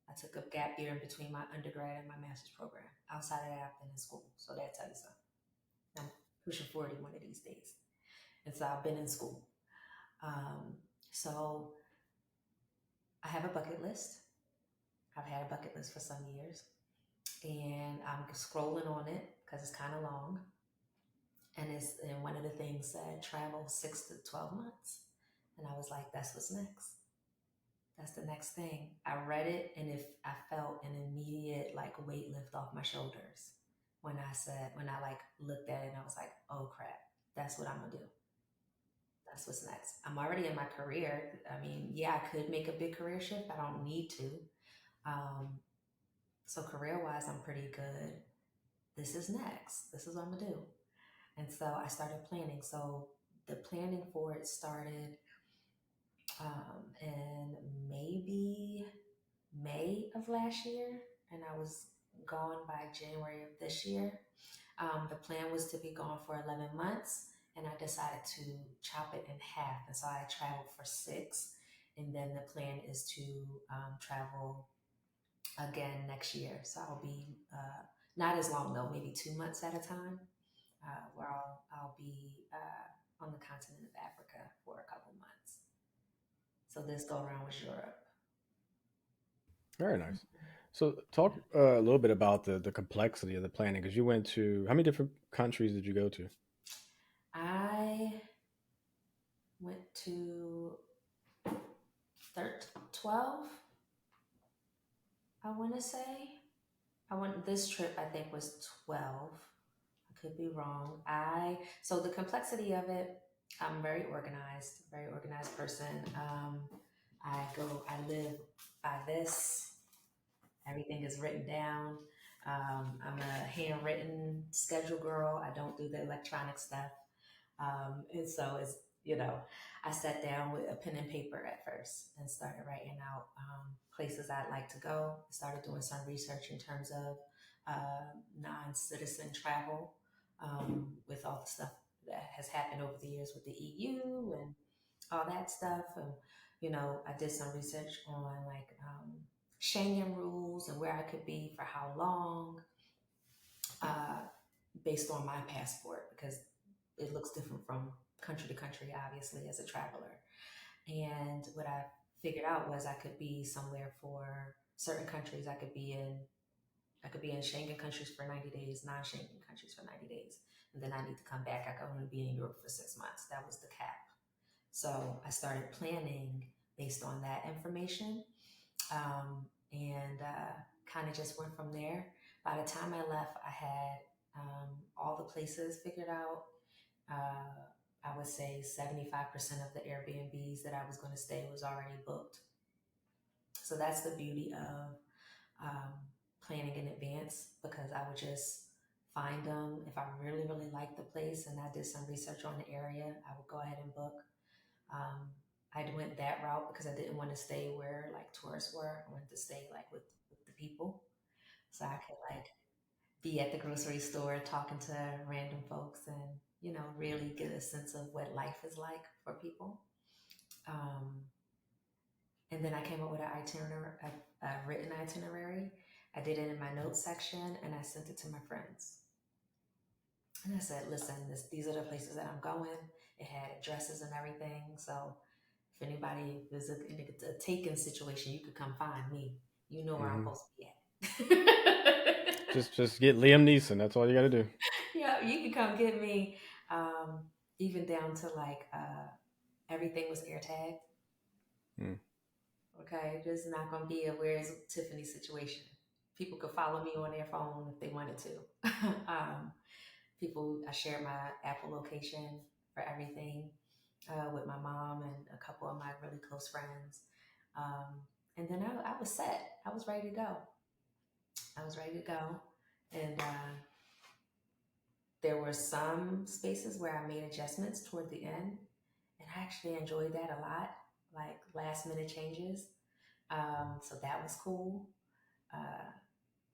I took a gap year in between my undergrad and my master's program. Outside of that, I've been in school. So that tells you something. I'm pushing 40 one of these days. And so I've been in school. Um, so I have a bucket list. I've had a bucket list for some years. And I'm scrolling on it because it's kind of long. And one of the things said travel 6 to 12 months. And I was like, that's what's next. That's the next thing. I read it, and if I felt an immediate like weight lift off my shoulders when I like looked at it, and I was like, oh crap, that's what I'm gonna do. That's what's next. I'm already in my career. I mean, yeah, I could make a big career shift. I don't need to. Um, so career wise, I'm pretty good. This is next. This is what I'm gonna do. And so I started planning. So the planning for it started in maybe May of last year, and I was gone by January of this year. The plan was to be gone for 11 months, and I decided to chop it in half. And so I traveled for 6, and then the plan is to travel again next year. So I'll be not as long though, maybe 2 months at a time, where I'll be on the continent of Africa for a couple months. So this go around was Europe. Very nice. So talk a little bit about the complexity of the planning because you went to how many different countries did you go to? I went to 12, I want to say. I went this trip, I think, was 12. I could be wrong. So the complexity of it, I'm very organized person. I live by this. Everything is written down. I'm a handwritten schedule girl. I don't do the electronic stuff. And so you know, I sat down with a pen and paper at first and started writing out places I'd like to go. Started doing some research in terms of non-citizen travel, with all the stuff that has happened over the years with the EU and all that stuff. And, I did some research on like Schengen rules and where I could be for how long, uh, based on my passport, because it looks different from country to country, obviously, as a traveler. And what I figured out was I could be somewhere for certain countries. I could be in Schengen countries for 90 days, non-Schengen countries for 90 days. And then I need to come back. I could only be in Europe for 6 months. That was the cap. So I started planning based on that information, and kind of just went from there. By the time I left, I had all the places figured out. Uh, I would say 75% of the Airbnbs that I was going to stay was already booked. So that's the beauty of um, planning in advance, because I would just find them. If I really, really liked the place and I did some research on the area, I would go ahead and book. Um, I went that route because I didn't want to stay where like tourists were. I wanted to stay like with the people. So I could like be at the grocery store talking to random folks and, really get a sense of what life is like for people. Um, and then I came up with an itinerary, a written itinerary. I did it in my notes section and I sent it to my friends. And I said, listen, these are the places that I'm going. It had addresses and everything. So if anybody is in a taken situation, you could come find me. You know where I'm Hmm. supposed to be at. Just get Liam Neeson. That's all you got to do. Yeah, you can come get me. Um, Even down to like everything was air tagged. Mm. Okay, there's not gonna be a where's Tiffany situation. People could follow me on their phone if they wanted to. I share my Apple location for everything, with my mom and a couple of my really close friends. Um, and then I was set. I was ready to go. I was ready to go. And there were some spaces where I made adjustments toward the end. And I actually enjoyed that a lot, like last minute changes. So that was cool. Uh,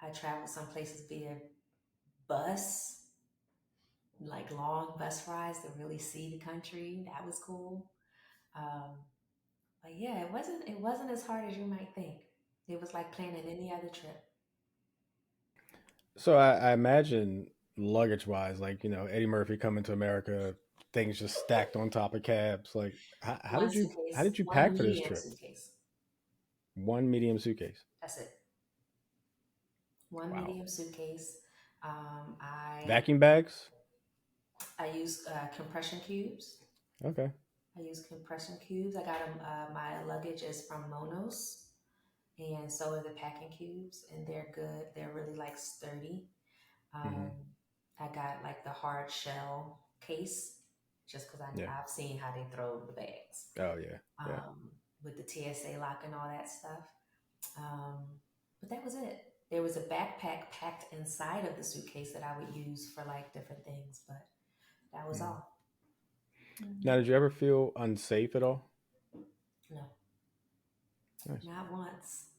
I traveled some places via bus, like long bus rides to really see the country. That was cool. Um, but yeah, it wasn't as hard as you might think. It was like planning any other trip. So I imagine luggage wise, like Eddie Murphy coming to America, things just stacked on top of cabs. Like how One did you how suitcase, did you one pack for this medium trip? suitcase. One medium suitcase. That's it. One Wow. medium suitcase. Um, I Vacuum bags. I use compression cubes. Okay. I use compression cubes. I got them. My luggage is from Monos, and so are the packing cubes, and they're good. They're really like sturdy. Hmm. Um, I got like the hard shell case, just because Yeah. I've seen how they throw the bags Oh yeah. Yeah. um, with the TSA lock and all that stuff. Um, but that was it. There was a backpack packed inside of the suitcase that I would use for like different things, but that was Mm. all. Mhm. Now, did you ever feel unsafe at all? No, Nice. not once,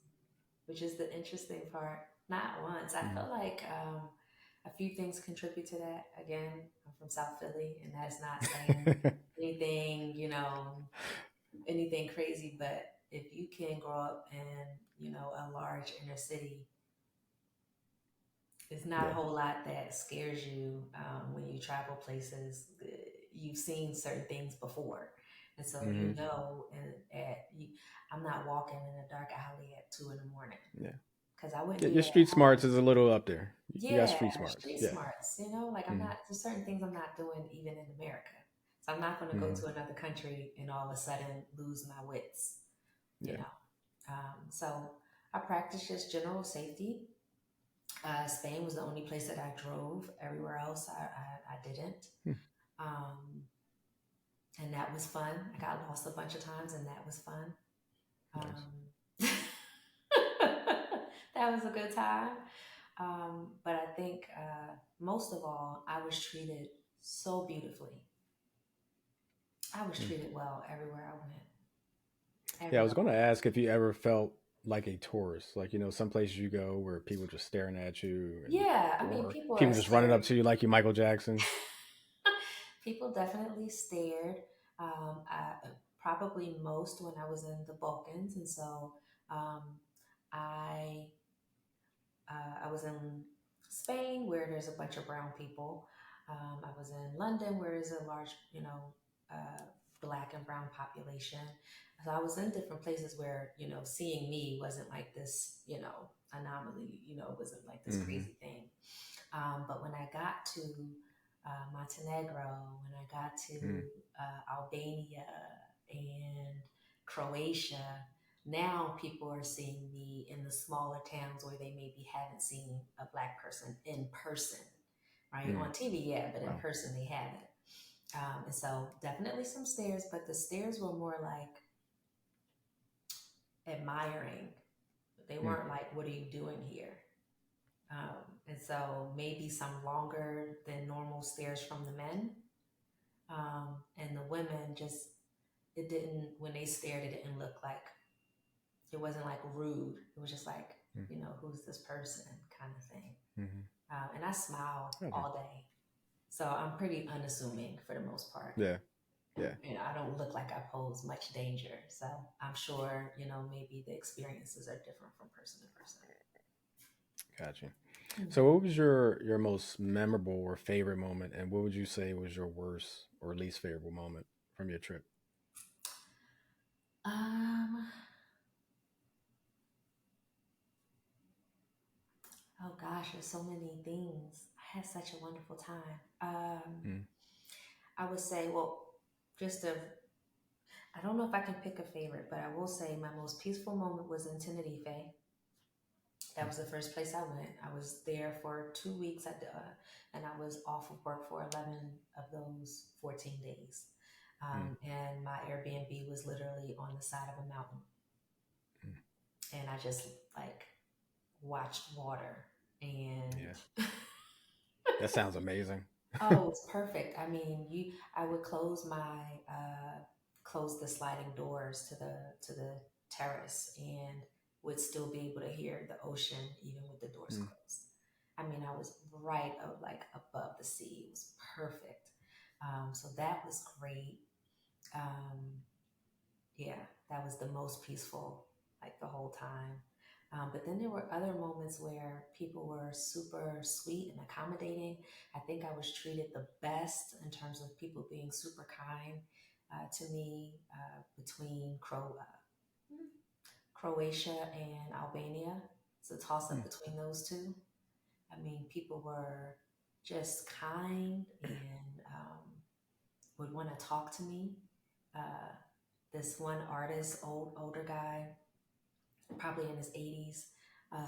which is the interesting part. Not once. I Mm. feel like a few things contribute to that. Again, I'm from South Philly, and that's not saying anything, anything crazy, but if you can grow up in, a large inner city, it's not a Yeah. whole lot that scares you when you travel places. You've seen certain things before. And so Hmm. I'm not walking in a dark alley at 2 in the morning Yeah. because I wouldn't Yeah. do Your that at street home. smarts is a little up there. You got Yeah, street smarts. street Yeah. smarts, like Hmm. there's certain things I'm not doing even in America. So I'm not going to go Hmm. to another country and all of a sudden lose my wits, you Yeah. know. So I practice just general safety. Spain was the only place that I drove. Everywhere else, I didn't. Hmm. Um, and that was fun. I got lost a bunch of times, and that was fun. Nice. Um, that was a good time. But I think most of all, I was treated so beautifully. I was Hmm. treated well everywhere I went. Yeah, I was Everywhere. going to ask if you ever felt like a tourist, like some places you go where people just staring at you, and Yeah, I mean, or people are people just running up scared. to you like you Michael Jackson. People definitely stared. Probably most when I was in the Balkans, and so um, I I was in Spain where there's a bunch of brown people. I was in London where there's a large, uh, black and brown population. So I was in different places where seeing me wasn't like this, anomaly. It wasn't like this Hmm. crazy thing. But when I got to Montenegro, when I got to Mm. Albania and Croatia, now people are seeing me in the smaller towns where they maybe haven't seen a black person in person, right? Mm. On TV, yeah, but in Wow. person they haven't. And so definitely some stares, but the stares were more like admiring. They Mm. weren't like, "What are you doing here?" And so maybe some longer than normal stares from the men. And the women just, it didn't, when they stared, it didn't look like, it wasn't like rude. It was just like, Mm. who's this person kind of thing. Hmm. And I smile Okay. all day. So I'm pretty unassuming for the most part. Yeah. Yeah. I don't look like I pose much danger. So I'm sure, maybe the experiences are different from person to person. Gotcha. So, Mhm. what was your most memorable or favorite moment, and what would you say was your worst or least favorable moment from your trip? Um, oh gosh, there's so many things. I had such a wonderful time. Mm. I would say, well, just a, I don't know if I can pick a favorite, but I will say my most peaceful moment was in Tenerife. That Mm. was the first place I went. I was there for 2 weeks, and I was off of work for 11 of those 14 days. Mm. And my Airbnb was literally on the side of a mountain. Mm. And I just like watched water Yeah, and that sounds amazing. oh, it's perfect. I mean, I would close the sliding doors to the terrace and would still be able to hear the ocean even with the doors Mm. closed. I mean, I was right like above the sea. It was perfect. So that was great. Um, yeah, that was the most peaceful, like the whole time. But then there were other moments where people were super sweet and accommodating. I think I was treated the best in terms of people being super kind to me between Croatia and Albania. It's a toss up Mm. between those two. I mean, people were just kind and would want to talk to me. Uh, this one artist, older guy, probably in his 80s,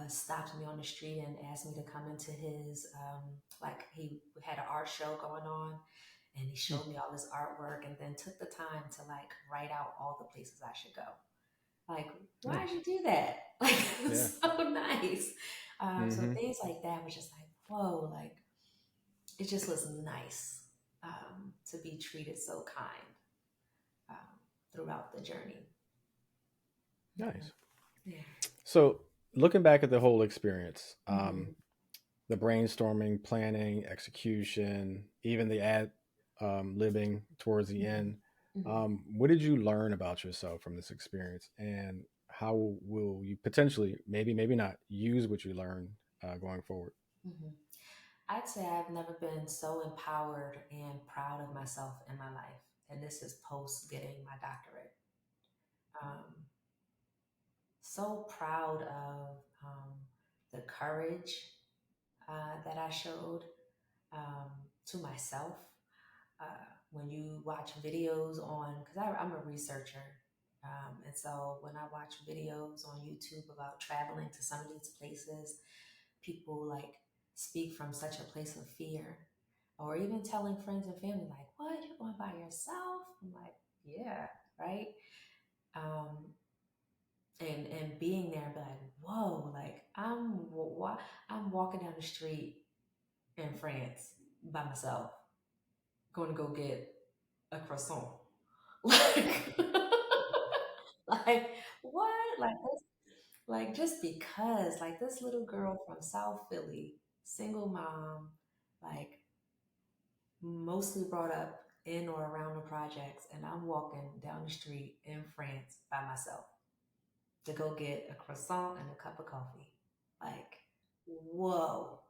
stopped me on the street and asked me to come into his like he had an art show going on, and he showed me all this artwork and then took the time to like write out all the places I should go. Like, why'd Nice. you do that? Like, Yeah. it's so nice. So Mm-hmm. things like that was just like, whoa, like it just was nice to be treated so kind um, throughout the journey. Nice. Yeah. So looking back at the whole experience, Hmm. the brainstorming, planning, execution, even the ad libbing towards the Hmm. end. Hmm. What did you learn about yourself from this experience, and how will you potentially, maybe, maybe not, use what you learned going forward? Hmm. I'd say I've never been so empowered and proud of myself in my life. And this is post getting my doctorate. Um, so proud of the courage that I showed um, to myself. When you watch videos on, because I'm a researcher, and so when I watch videos on YouTube about traveling to some of these places, people like speak from such a place of fear, or even telling friends and family, like, "What, you're going by yourself?" I'm like, "Yeah, right." Um, and being there, and be like, "Whoa!" Like I'm walking down the street in France by myself, going to go get a croissant. Like, like what? Like this, like just because, like this little girl from South Philly, single mom, like mostly brought up in or around the projects, and I'm walking down the street in France by myself to go get a croissant and a cup of coffee. Like, whoa.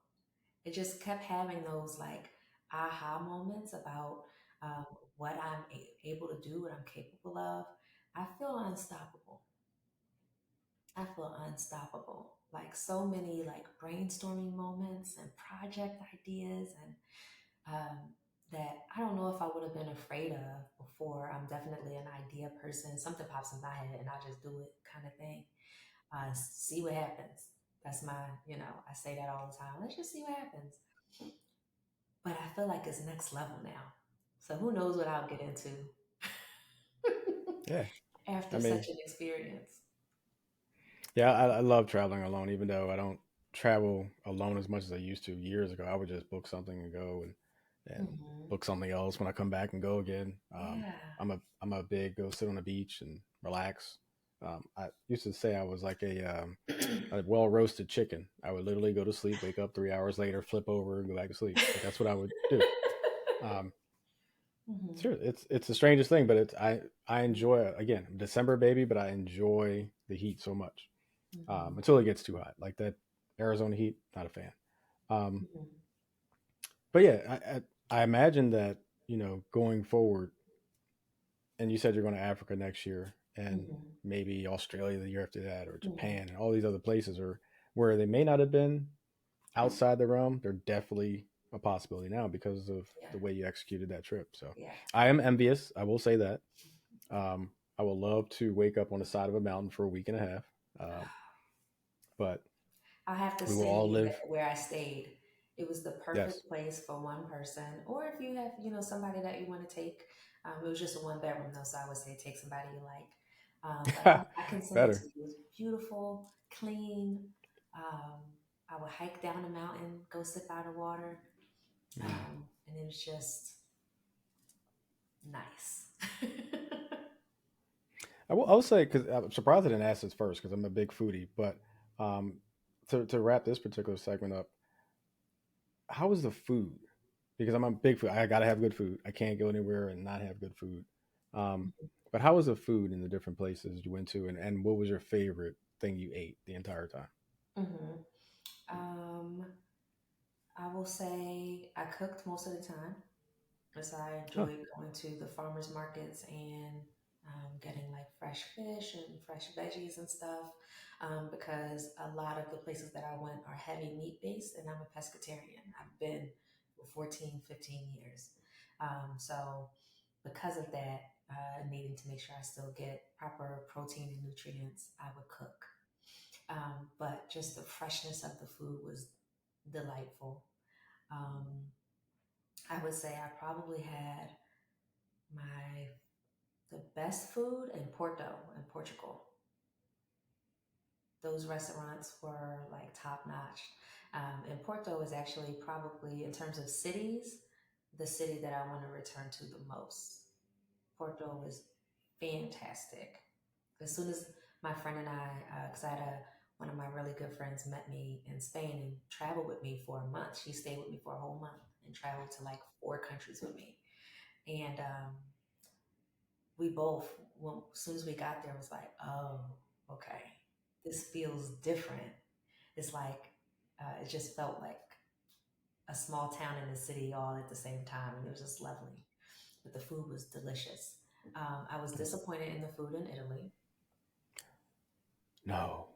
It just kept having those like aha moments about um, what I'm able to do, what I'm capable of. I feel unstoppable. I feel unstoppable. Like so many like brainstorming moments and project ideas and um, that I don't know if I would have been afraid of before. I'm definitely an idea person. Something pops in my head and I just do it kind of thing. See what happens. That's my, I say that all the time. Let's just see what happens. But I feel like it's next level now. So who knows what I'll get into Yeah, I after mean, such an experience. yeah, I love traveling alone, even though I don't travel alone as much as I used to. Years ago, I would just book something and go, and Hmm. book something else when I come back and go again. Yeah. I'm a big go sit on the beach and relax. I used to say I was like a well roasted chicken. I would literally go to sleep, wake up 3 hours later, flip over, and go back to sleep. Like that's what I would do. Um, Hmm. sure, it's the strangest thing, but I enjoy it. Again, I'm a December baby, but I enjoy the heat so much Hmm. until it gets too hot. Like that Arizona heat, not a fan. Um, Hmm. but yeah, I imagine that going forward, and you said you're going to Africa next year, and Hmm. maybe Australia the year after that, or Hmm. Japan, and all these other places, or where they may not have been outside the realm, they're definitely a possibility now because of Yeah. the way you executed that trip. So Yeah. I am envious. I will say that. I would love to wake up on the side of a mountain for a week and a half, um, but I'll have to we will send all you live. where I stayed. It was the Yes. perfect place for one person, or if you have, somebody that you want to take. It was just a one bedroom though, so I would say take somebody you like. But I can send it to Better. you. It was beautiful, clean. Um, I would hike down the mountain, go sit by the water, Mm. and it was just nice. I will say, because I'm surprised I didn't ask this first because I'm a big foodie, but um, to wrap this particular segment up, how was the food? Because I'm a big food. I gotta have good food. I can't go anywhere and not have good food. Um, but how was the food in the different places you went to, and what was your favorite thing you ate the entire time? Hmm. um, I will say I cooked most of the time. Because I Oh, enjoyed going to the farmers markets and getting like fresh fish and fresh veggies and stuff. Because a lot of the places that I went are heavy meat based, and I'm a pescatarian. I've been for 14, 15 years. So, because of that, needing to make sure I still get proper protein and nutrients, I would cook. But just the freshness of the food was delightful. Um, I would say I probably had my the best food in Porto in Portugal. Those restaurants were like top notch. And Porto is actually probably, in terms of cities, the city that I want to return to the most. Porto was fantastic. As soon as my friend and I, because I had one of my really good friends met me in Spain and traveled with me for a month. She stayed with me for a whole month and traveled to like 4 countries with me. And we both, well, as soon as we got there, was like, oh, okay, this feels different. It's like, it just felt like a small town in the city all at the same time. And it was just lovely. But the food was delicious. I was disappointed in the food in Italy. No.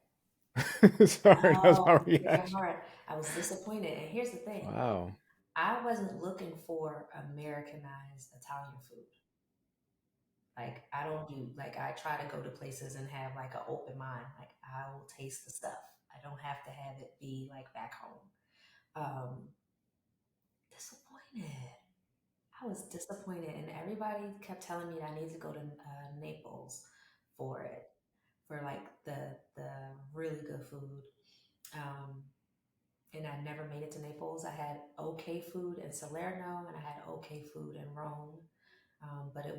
Sorry, that's my Oh, break your reaction. heart. I was disappointed. And here's the thing, Wow. I wasn't looking for Americanized Italian food. Like, I don't do, like, I try to go to places and have like an open mind. Like, I will taste the stuff. I don't have to have it be like back home. Um, Disappointed. I was disappointed, and everybody kept telling me that I need to go to Naples for it, for like the really good food. Um, and I never made it to Naples. I had okay food in Salerno, and I had okay food in Rome. But it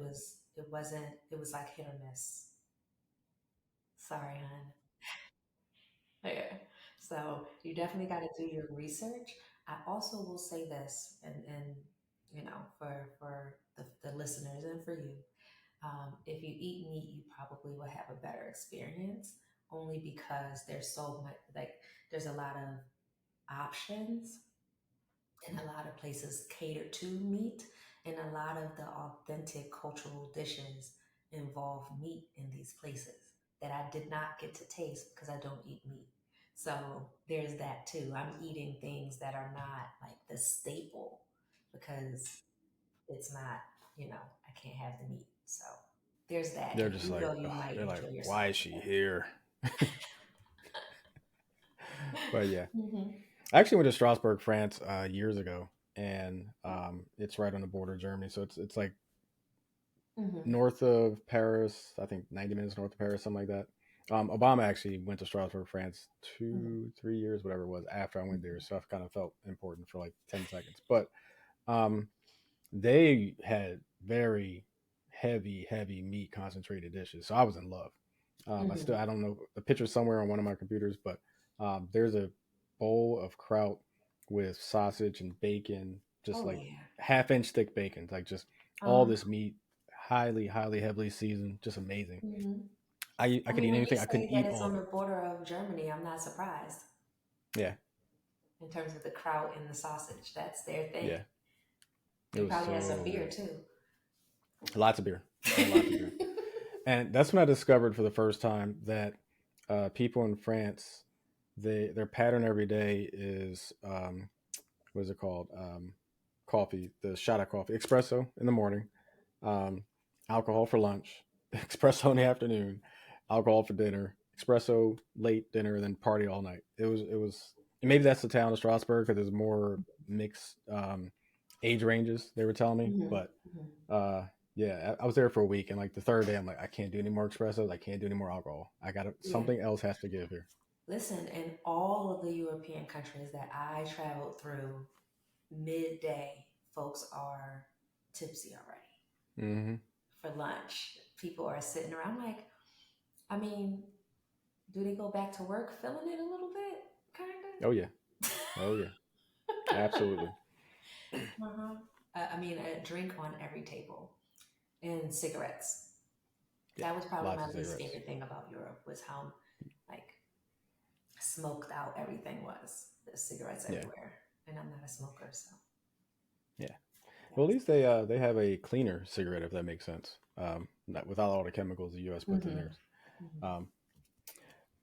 wasn't, it was like hit or miss. Sorry, hon. Yeah. So you definitely got to do your research. I also will say this, and you know, for the listeners and for you, if you eat meat, you probably will have a better experience, only because there's so much, like, there's a lot of options, and a lot of places cater to meat, and a lot of the authentic cultural dishes involve meat in these places that I did not get to taste because I don't eat meat. So there's that too. I'm eating things that are not like the staple because it's not, I can't have the meat. So there's that. They're If just you like, go, you ugh, might they're like, enjoy why yourself is she more. here? But yeah, Hmm. I actually went to Strasbourg, France, years ago, and it's right on the border of Germany. So it's like Hmm. north of Paris. I think 90 minutes north of Paris, something like that. Obama actually went to Strasbourg, France, Hmm. 2, 3 years, whatever it was, after I went there. So I kind of felt important for like 10 seconds. But um, they had very heavy meat concentrated dishes. So I was in love. Hmm. I don't know the picture somewhere on one of my computers, but there's a bowl of kraut with sausage and bacon, just Oh like yeah. half-inch thick bacon, like just all Uh-huh. this meat, highly heavily seasoned, just amazing. Hmm. I I could mean, eat when you anything. I say couldn't that eat it's all on of the it. border of Germany, I'm not surprised Yeah, in terms of the kraut and the sausage. That's their thing. yeah, it They was probably had some so beer good. too. Lots of beer, lots of beer. And that's when I discovered for the first time that people in France, their pattern every day is what is it called? Coffee, the shot of coffee, espresso in the morning, um, alcohol for lunch, espresso in the afternoon, alcohol for dinner, espresso late dinner, and then party all night. It was maybe that's the town of Strasbourg because there's more mixed age ranges. They were telling me, Hmm. but Hmm. uh, yeah, I was there for a week, and like the third day, I'm like, I can't do any more espressos. I can't do any more alcohol. I got to Yeah. something else has to give here. Listen, in all of the European countries that I traveled through, midday, folks are tipsy already Hmm. for lunch. People are sitting around like, I mean, do they go back to work feeling it a little bit? Kind Oh yeah, of. oh yeah, absolutely. Uh-huh. I mean, a drink on every table and cigarettes. Yeah, That was probably lots my of least cigarettes. favorite thing about Europe was how like smoked out everything was. There's cigarettes Yeah, everywhere, and I'm not a smoker, so yeah. that Well, at was. least they have a cleaner cigarette if that makes sense. Not without all the chemicals the U.S. puts in Mm-hmm. theirs. Mm-hmm. Um,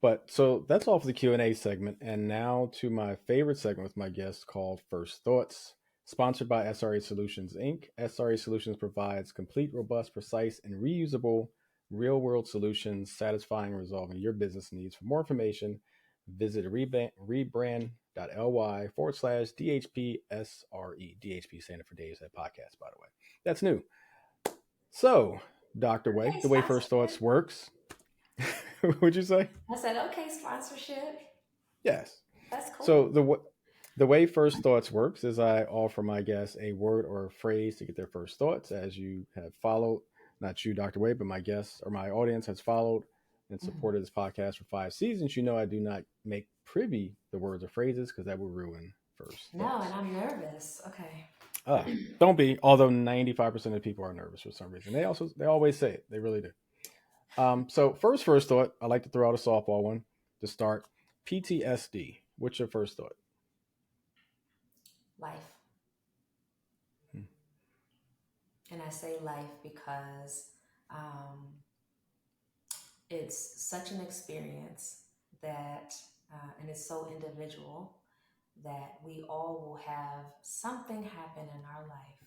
but so that's all for the Q&A segment, and now to my favorite segment with my guests called First Thoughts, sponsored by SRA Solutions Inc. SRA Solutions provides complete, robust, precise, and reusable real-world solutions satisfying and resolving your business needs. For more information, visit rebrand.ly/DHPSRE. DHP standing for Dave's Head Podcast, by the way. That's new. So, Dr. Way, Okay, the way First sponsorship. Thoughts works, would you say? I said, okay, sponsorship. Yes. That's So, cool. the way First Thoughts works is I offer my guests a word or a phrase to get their first thoughts as you have followed, not you, Dr. Wade, but my guests or my audience has followed and Mhm. supported this podcast for 5 seasons. You know, I do not make privy the words or phrases because that would ruin First No, and Thoughts. I'm nervous. Okay. Don't be, although 95% of people are nervous for some reason. They always say it. They really do. So first thought, I like to throw out a softball one to start. PTSD. What's your first thought? Life. Hmm. And I say life because um, it's such an experience that, and it's so individual that we all will have something happen in our life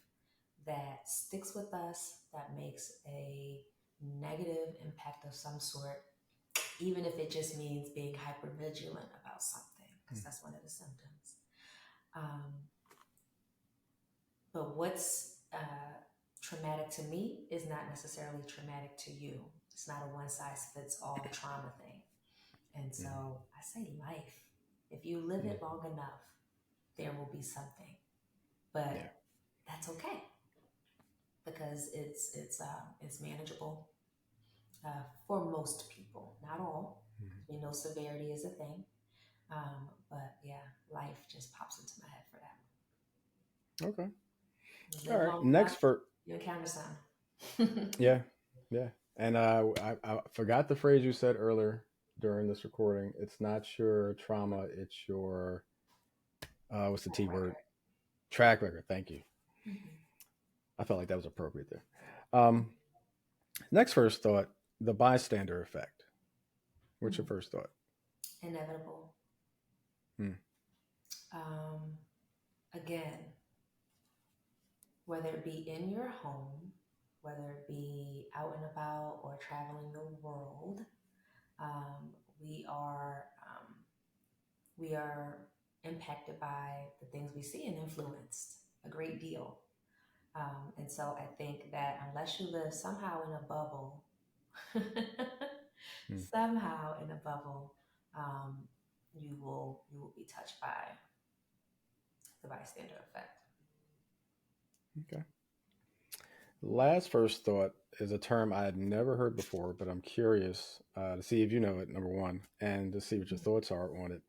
that sticks with us, that makes a negative impact of some sort, even if it just means being hyper vigilant about something, because that's one of the symptoms. Um, but what's traumatic to me is not necessarily traumatic to you. It's not a one size fits all trauma thing. And so Mm, I say life. If you live mm, it long enough, there will be something. yeah. But that's okay because it's manageable for most people, not all. Mhm. We know severity is a thing, but yeah, life just pops into my head for that. Okay. You All live right. long enough, Next for you encounter some. yeah, yeah. And I forgot the phrase you said earlier during this recording. It's not your trauma. It's your what's the T Track word? record. Track record. Thank you. Mhm. I felt like that was appropriate there. Um, Next first thought, the bystander effect. What's your Mhm. first thought? Inevitable. Hmm. Um, Again, whether it be in your home, whether it be out and about or traveling the world, um, we are um, we are impacted by the things we see and influenced a great deal. And so I think that unless you live somehow in a bubble, Hmm. somehow in a bubble, um, you will be touched by the bystander effect. Okay. Last first thought is a term I had never heard before, but I'm curious to see if you know it, number one, and to see what your thoughts are on it.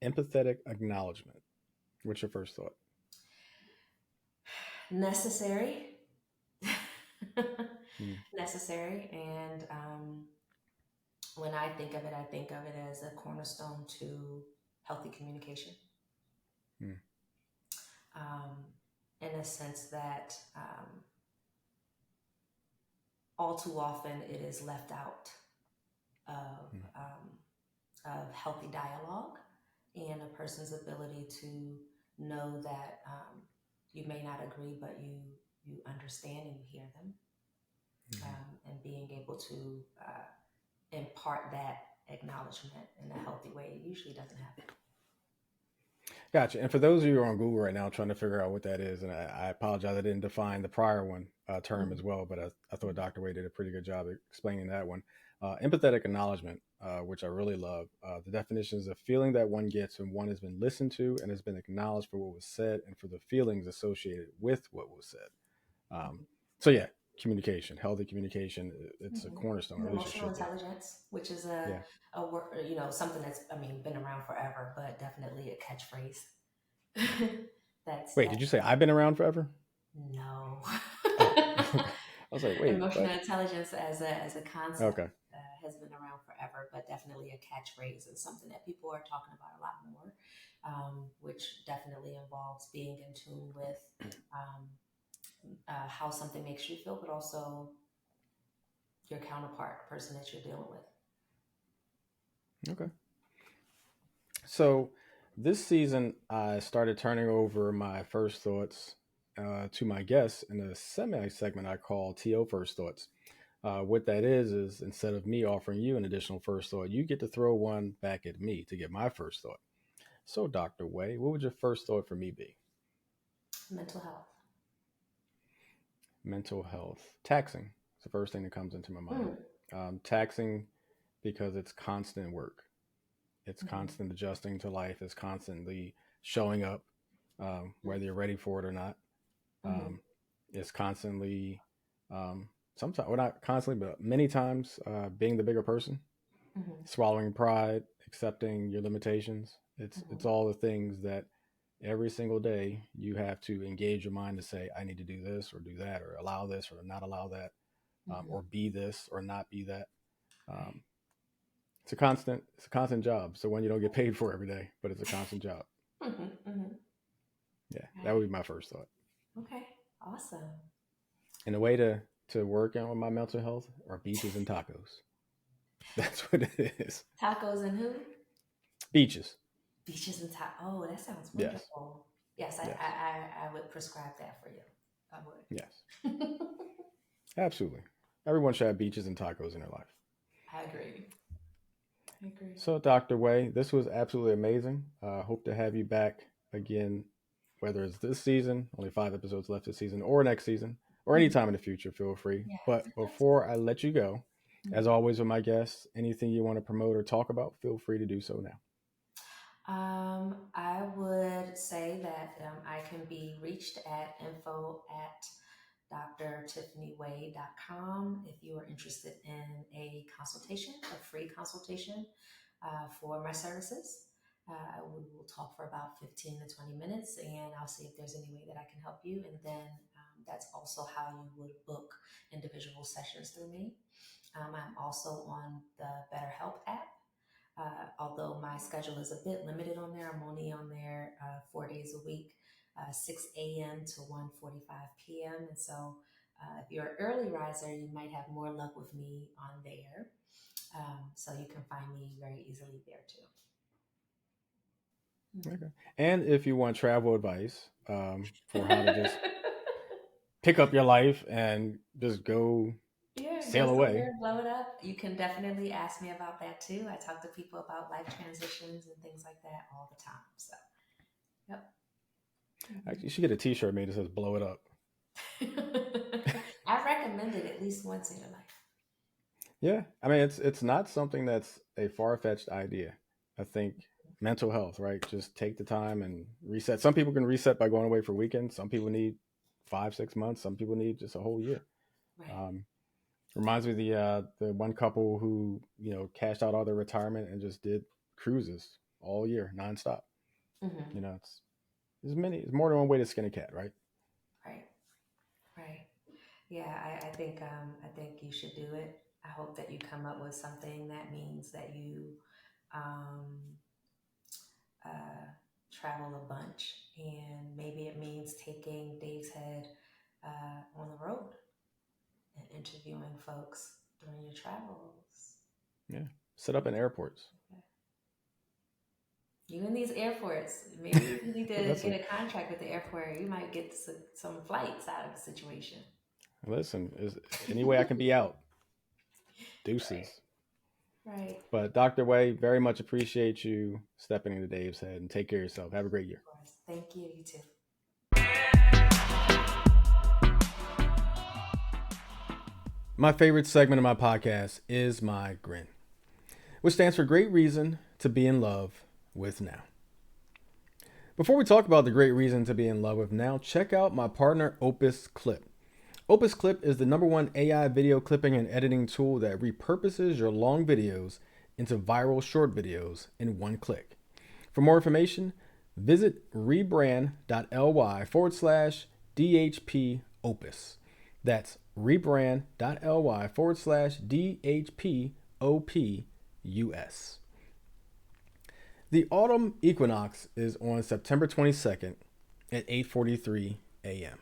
Empathetic acknowledgement. What's your first thought? Necessary, Hmm. necessary, and when I think of it, I think of it as a cornerstone to healthy communication. Hmm. Um, in a sense that all too often it is left out of, Hmm. of healthy dialogue and a person's ability to know that you may not agree, but you understand and you hear them, Hmm. and being able to impart that acknowledgement in a healthy way. It usually doesn't happen. Gotcha. And for those of you who are on Google right now trying to figure out what that is, and I apologize, I didn't define the prior one term as Mhm. well, but I thought Mhm. Dr. Wade did a pretty good job explaining that one. Empathetic acknowledgement, which I really love. The definition is a feeling that one gets when one has been listened to and has been acknowledged for what was said and for the feelings associated with what was said. Um, so, yeah, communication, healthy communication, it's a Mhm. cornerstone, or And at least it emotional should be. intelligence, which is Yeah. a word, something that's, I mean, been around forever, but definitely a catchphrase. Wait, did That's you say I've been around forever? no. Oh, okay. I was like, wait, Emotional what? intelligence as a concept Okay. has been around forever, but definitely a catchphrase and something that people are talking about a lot more, which definitely involves being in tune with um, how something makes you feel, but also your counterpart, the person that you're dealing with. Okay. So this season, I started turning over my first thoughts to my guests in a semi segment I call TO First Thoughts. What that is instead of me offering you an additional first thought, you get to throw one back at me to get my first thought. So, Dr. Way, what would your first thought for me be? Mental health. Mental health. Taxing is the first thing that comes into my mind. Mm. Taxing because it's constant work. It's Mm-hmm. constant adjusting to life. It's constantly showing up, whether you're ready for it or not. Mm-hmm. Um, it's constantly, sometimes, well, not constantly, but many times, being the bigger person, Mm-hmm. swallowing pride, accepting your limitations. It's Mm-hmm. all the things that every single day you have to engage your mind to say, I need to do this or do that, or allow this or not allow that, Mm-hmm. or be this or not be that. Right. Um, it's a constant job. So when you don't get paid for every day, but it's a constant job. Mm-hmm. Mm-hmm. Yeah, that would Right. be my first thought. Okay. Awesome. And the way to work on my mental health are beaches and tacos. That's what it is. Tacos and who? Beaches. Beaches and tacos. Oh, that sounds Yes. wonderful. Yes, I, Yes. I, I, I would prescribe that for you. I Yes. would. Absolutely. Everyone should have beaches and tacos in their life. I agree. I agree. So, Dr. Way, this was absolutely amazing. Hope to have you back again, whether it's this season, only 5 episodes left this season, or next season, or Mhm. anytime in the future. Feel free. Yeah, But absolutely. before I let you go, as Mhm. always with my guests, anything you want to promote or talk about, feel free to do so now. I would say that I can be reached at info@drtiffanyway.com if you are interested in a consultation, a free consultation for my services. We will talk for about 15 to 20 minutes and I'll see if there's any way that I can help you. And then that's also how you would book individual sessions through me. I'm also on the BetterHelp app. Although my schedule is a bit limited on there, I'm only on there 4 days a week, 6 a.m. to 1:45 p.m. And so, if you're an early riser, you might have more luck with me on there. So you can find me very easily there too. Okay. And if you want travel advice for how to just pick up your life and just go Yeah, go sail away, somewhere, blow it up. You can definitely ask me about that too. I talk to people about life transitions and things like that all the time. So, yep. actually, you should get a T-shirt made that says "Blow it up." I recommend it at least once in your life. Yeah, I mean it's not something that's a far fetched idea. I think mental health, right? Just take the time and reset. Some people can reset by going away for weekends. Some people need 5 6 months. Some people need just a whole year. Right. Um, reminds me of the one couple who cashed out all their retirement and just did cruises all year nonstop. Mm-hmm. It's more than one way to skin a cat, right? Right. Right. Yeah, I think you should do it. I hope that you come up with something that means that you um, uh, travel a bunch, and maybe it means taking Dave's Head on the road and interviewing folks during your travels. Yeah, set up in airports. Okay. You in these airports, maybe you need to Listen, get a contract with the airport. You might get some flights out of the situation. listen. Is any way I can be out? Right. Deuces. Right. But Dr. Way, very much appreciate you stepping into Dave's head and take care of yourself. Have a great year. Of course. Thank you. You too. My favorite segment of my podcast is my GRIN, which stands for Great Reason to Be in Love with Now. Before we talk about the great reason to be in love with now, check out my partner Opus Clip. Opus Clip is the #1 AI video clipping and editing tool that repurposes your long videos into viral short videos in one click. For more information, visit rebrand.ly/DHP Opus. That's rebrand.ly/DHP OPUS. The autumn equinox is on September 22nd at 8:43 a.m.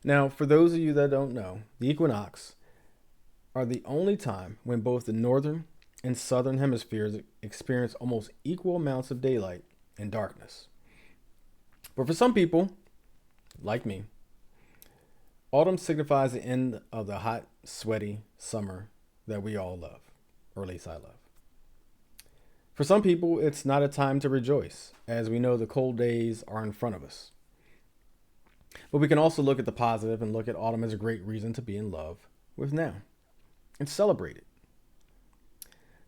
Now, for those of you that don't know, the equinox are the only time when both the northern and southern hemispheres experience almost equal amounts of daylight and darkness. But for some people, like me, Autumn signifies the end of the hot, sweaty summer that we all love, or at least I love. For some people, it's not a time to rejoice, as we know the cold days are in front of us. But we can also look at the positive and look at autumn as a great reason to be in love with now and celebrate it.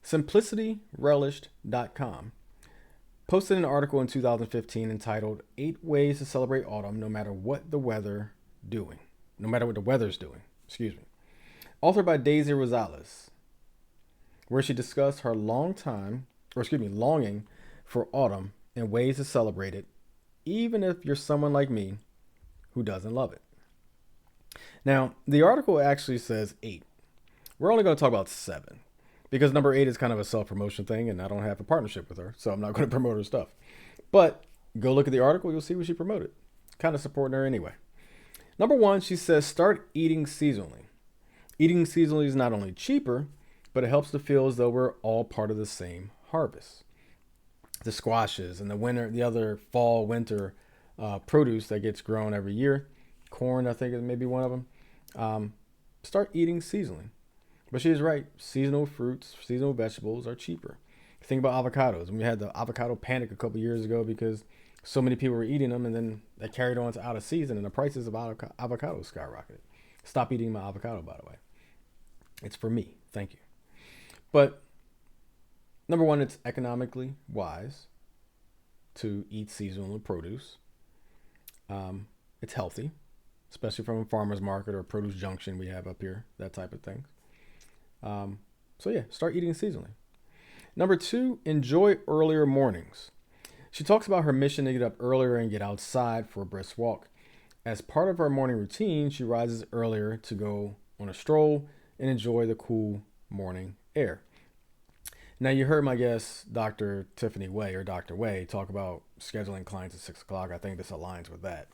SimplicityRelished.com posted an article in 2015 entitled 8 Ways to Celebrate Autumn No Matter What the Weather Doing. No matter what the weather's doing, excuse me. Authored by Daisy Rosales, where she discussed her longing for autumn and ways to celebrate it, even if you're someone like me who doesn't love it. Now, the article actually says 8. We're only going to talk about 7 because number 8 is kind of a self-promotion thing and I don't have a partnership with her, so I'm not going to promote her stuff. But go look at the article, you'll see what she promoted. Kind of supporting her anyway. Number 1, she says start eating seasonally. Eating seasonally is not only cheaper, but it helps to feel as though we're all part of the same harvest. The squashes and the other fall, winter produce that gets grown every year. Corn, I think, is maybe one of them. Start eating seasonally. But she's right. Seasonal fruits, seasonal vegetables are cheaper. Think about avocados. We had the avocado panic a couple years ago because so many people were eating them, and then they carried on to out of season, and the prices of avocados skyrocketed. Stop eating my avocado, by the way. It's for me. Thank you. But number 1, it's economically wise to eat seasonal produce. It's healthy, especially from a farmer's market or a produce junction we have up here, that type of thing. So yeah, start eating seasonally. Number 2, enjoy earlier mornings. She talks about her mission to get up earlier and get outside for a brisk walk. As part of her morning routine, she rises earlier to go on a stroll and enjoy the cool morning air. Now, you heard my guest, Dr. Tiffany Way, or Dr. Way, talk about scheduling clients at 6 o'clock. I think this aligns with that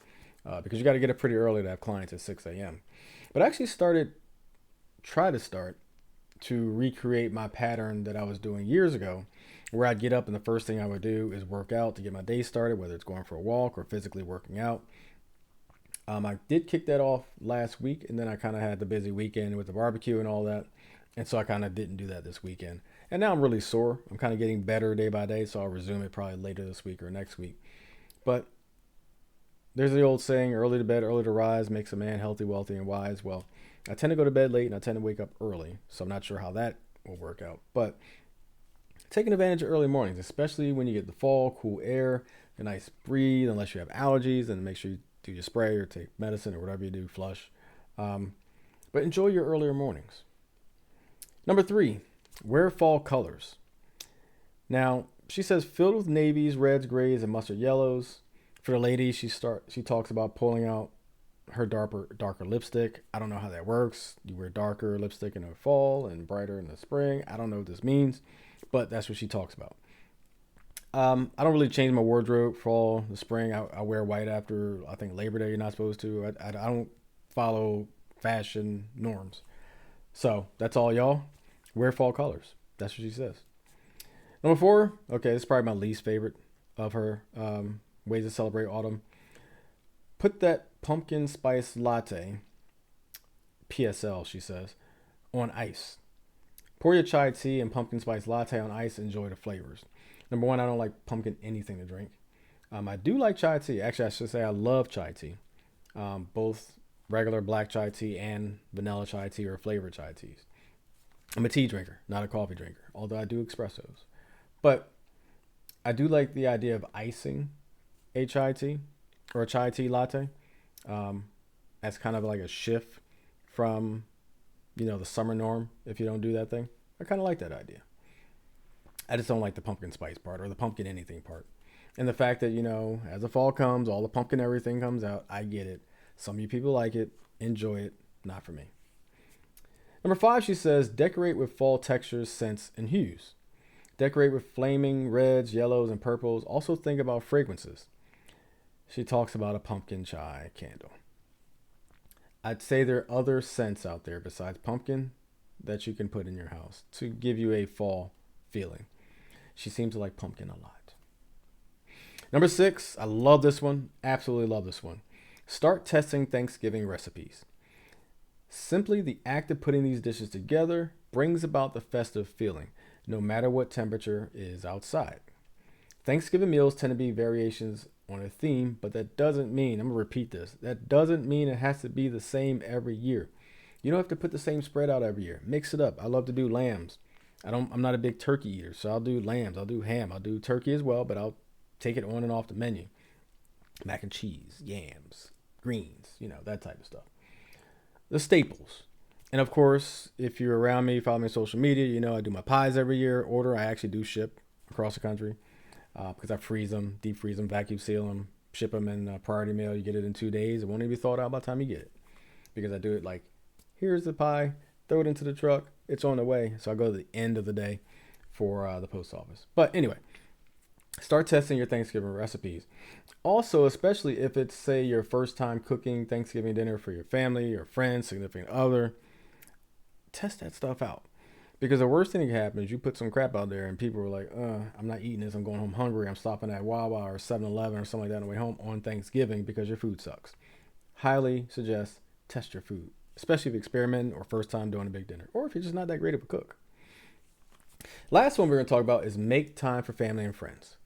because you got to get up pretty early to have clients at 6 a.m. But I actually try to recreate my pattern that I was doing years ago, where I'd get up and the first thing I would do is work out to get my day started, whether it's going for a walk or physically working out. I did kick that off last week, and then I kind of had the busy weekend with the barbecue and all that. And so I kind of didn't do that this weekend. And now I'm really sore. I'm kind of getting better day by day, so I'll resume it probably later this week or next week. But there's the old saying, early to bed, early to rise makes a man healthy, wealthy, and wise. Well, I tend to go to bed late and I tend to wake up early, so I'm not sure how that will work out. But taking advantage of early mornings, especially when you get the fall, cool air, a nice breathe, unless you have allergies, and make sure you do your spray or take medicine or whatever you do, flush. But enjoy your earlier mornings. Number 3, wear fall colors. Now, she says filled with navies, reds, grays, and mustard yellows. For the ladies, she talks about pulling out her darker lipstick. I don't know how that works. You wear darker lipstick in the fall and brighter in the spring. I don't know what this means, but that's what she talks about. I don't really change my wardrobe fall, the spring. I wear white after, I think, Labor Day. You're not supposed to. I don't follow fashion norms. So that's all, y'all. Wear fall colors. That's what she says. Number 4, okay, this is probably my least favorite of her ways to celebrate autumn. Put that pumpkin spice latte, PSL, she says, on ice. Pour your chai tea and pumpkin spice latte on ice and enjoy the flavors. Number 1, I don't like pumpkin anything to drink. I do like chai tea. Actually, I should say I love chai tea. Both regular black chai tea and vanilla chai tea or flavored chai teas. I'm a tea drinker, not a coffee drinker, although I do espressos. But I do like the idea of icing a chai tea or a chai tea latte. That's kind of like a shift from, the summer norm if you don't do that thing. I kind of like that idea. I just don't like the pumpkin spice part or the pumpkin anything part. And the fact that, as the fall comes, all the pumpkin everything comes out. I get it. Some of you people like it. Enjoy it. Not for me. Number 5, she says, decorate with fall textures, scents, and hues. Decorate with flaming reds, yellows, and purples. Also think about fragrances. She talks about a pumpkin chai candle. I'd say there are other scents out there besides pumpkin that you can put in your house to give you a fall feeling. She seems to like pumpkin a lot. Number 6, I love this one. Absolutely love this one. Start testing Thanksgiving recipes. Simply the act of putting these dishes together brings about the festive feeling, no matter what temperature is outside. Thanksgiving meals tend to be variations on a theme, but that doesn't mean, I'm going to repeat this, that doesn't mean it has to be the same every year. You don't have to put the same spread out every year. Mix it up. I love to do lambs. I'm not a big turkey eater, so I'll do lambs, I'll do ham, I'll do turkey as well, but I'll take it on and off the menu. Mac and cheese, yams, greens, that type of stuff. The staples. And of course, if you're around me, follow me on social media, I do my pies every year. I actually do ship across the country because I freeze them, deep freeze them, vacuum seal them, ship them in priority mail. You get it in 2 days. It won't even be thawed out by the time you get it because I do it like, here's the pie, throw it into the truck, it's on the way. So I go to the end of the day for the post office. But anyway, start testing your Thanksgiving recipes. Also, especially if it's, say, your first time cooking Thanksgiving dinner for your family, your friends, significant other, test that stuff out. Because the worst thing that can happen is you put some crap out there and people are like, I'm not eating this. I'm going home hungry. I'm stopping at Wawa or 7-Eleven or something like that on the way home on Thanksgiving because your food sucks. Highly suggest test your food, especially if you're experimenting or first time doing a big dinner or if you're just not that great of a cook. Last one we're going to talk about is make time for family and friends.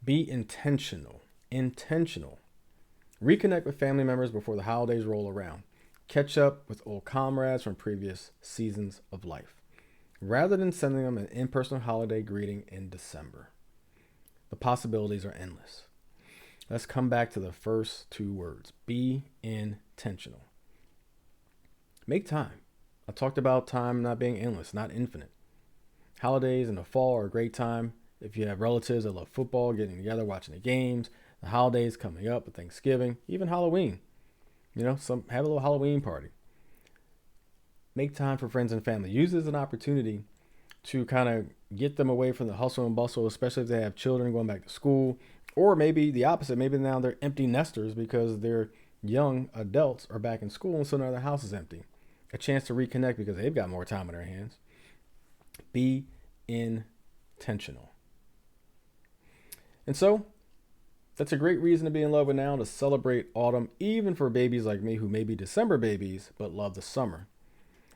Be intentional. Reconnect with family members before the holidays roll around. Catch up with old comrades from previous seasons of life, rather than sending them an in-person holiday greeting in December. The possibilities are endless. Let's come back to the first 2 words. Be intentional. Make time. I talked about time not being endless, not infinite. Holidays in the fall are a great time. If you have relatives that love football, getting together, watching the games, the holidays coming up, with Thanksgiving, even Halloween. Have a little Halloween party. Make time for friends and family. Use it as an opportunity to kind of get them away from the hustle and bustle, especially if they have children going back to school, or maybe the opposite. Maybe now they're empty nesters because their young adults are back in school and so now their house is empty. A chance to reconnect because they've got more time on their hands. Be intentional. And so, that's a great reason to be in love with now, to celebrate autumn, even for babies like me who may be December babies, but love the summer.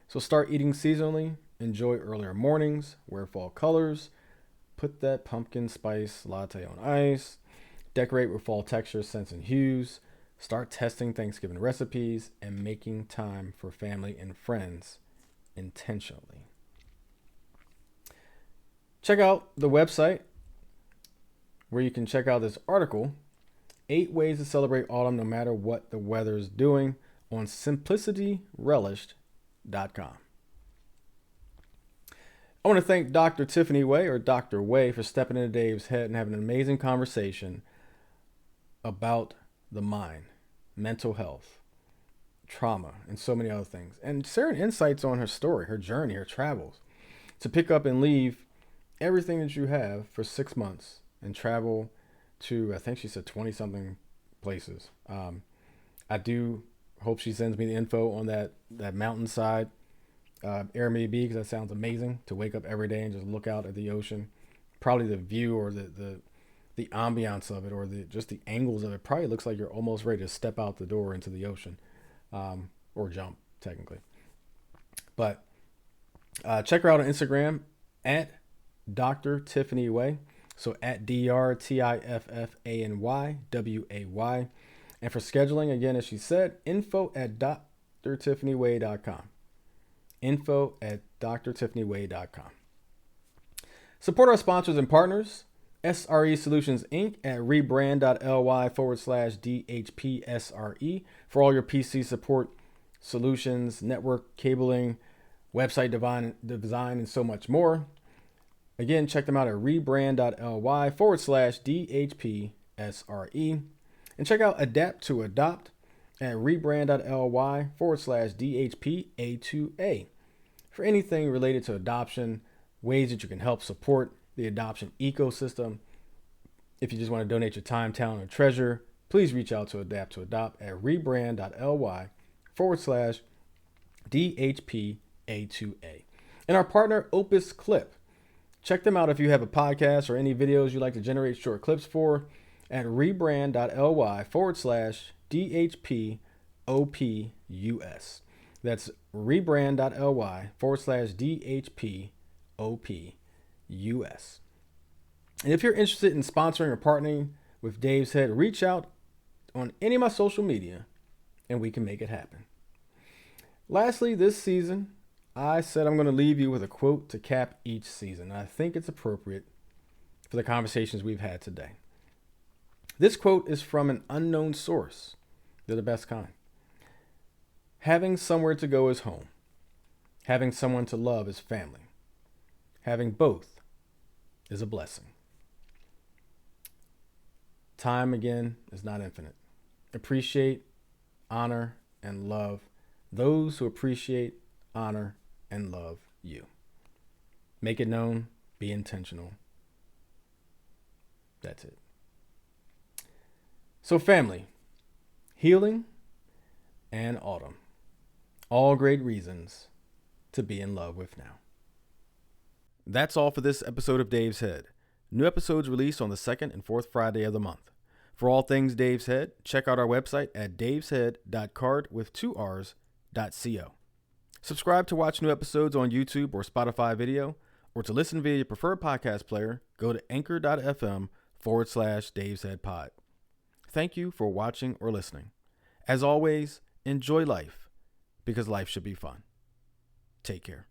So start eating seasonally, enjoy earlier mornings, wear fall colors, put that pumpkin spice latte on ice, decorate with fall textures, scents, and hues, start testing Thanksgiving recipes, and making time for family and friends intentionally. Check out the website where you can check out this article, 8 Ways to Celebrate Autumn No Matter What the Weather's Doing, on simplicityrelished.com. I want to thank Dr. Tiffany Way, or Dr. Way, for stepping into Dave's head and having an amazing conversation about the mind, mental health, trauma, and so many other things. And sharing insights on her story, her journey, her travels, to pick up and leave everything that you have for 6 months and travel to, I think she said 20 something places. I do hope she sends me the info on that mountainside Airbnb, because that sounds amazing, to wake up every day and just look out at the ocean. Probably the view or the ambiance of it, or just the angles of it, probably looks like you're almost ready to step out the door into the ocean, or jump technically. But check her out on Instagram at Dr. Tiffany Way. So at DrTiffanyWay. And for scheduling, again, as she said, info@drtiffany.way.com. info@drtiffany.way.com. Support our sponsors and partners. SRE Solutions Inc. at rebrand.ly/DHPSRE for all your PC support solutions, network cabling, website design, and so much more. Again, check them out at rebrand.ly/DHPSRE. And check out Adapt to Adopt at rebrand.ly/DHPA2A for anything related to adoption, ways that you can help support the adoption ecosystem. If you just want to donate your time, talent, or treasure, please reach out to Adapt to Adopt at rebrand.ly/DHPA2A. And our partner, Opus Clip. Check them out if you have a podcast or any videos you'd like to generate short clips for at rebrand.ly/DHPOPUS. That's rebrand.ly/DHPOPUS. And if you're interested in sponsoring or partnering with Dave's Head, reach out on any of my social media and we can make it happen. Lastly, this season, I said I'm going to leave you with a quote to cap each season. I think it's appropriate for the conversations we've had today. This quote is from an unknown source. They're the best kind. Having somewhere to go is home. Having someone to love is family. Having both is a blessing. Time, again, is not infinite. Appreciate, honor, and love those who appreciate, honor, and love you. Make it known. Be intentional. That's it. So, family, healing, and autumn. All great reasons to be in love with now. That's all for this episode of Dave's Head. New episodes released on the second and fourth Friday of the month. For all things Dave's Head, check out our website at daveshead.card.co. Subscribe to watch new episodes on YouTube or Spotify video, or to listen via your preferred podcast player, go to anchor.fm/Dave's Head Pod. Thank you for watching or listening. As always, enjoy life, because life should be fun. Take care.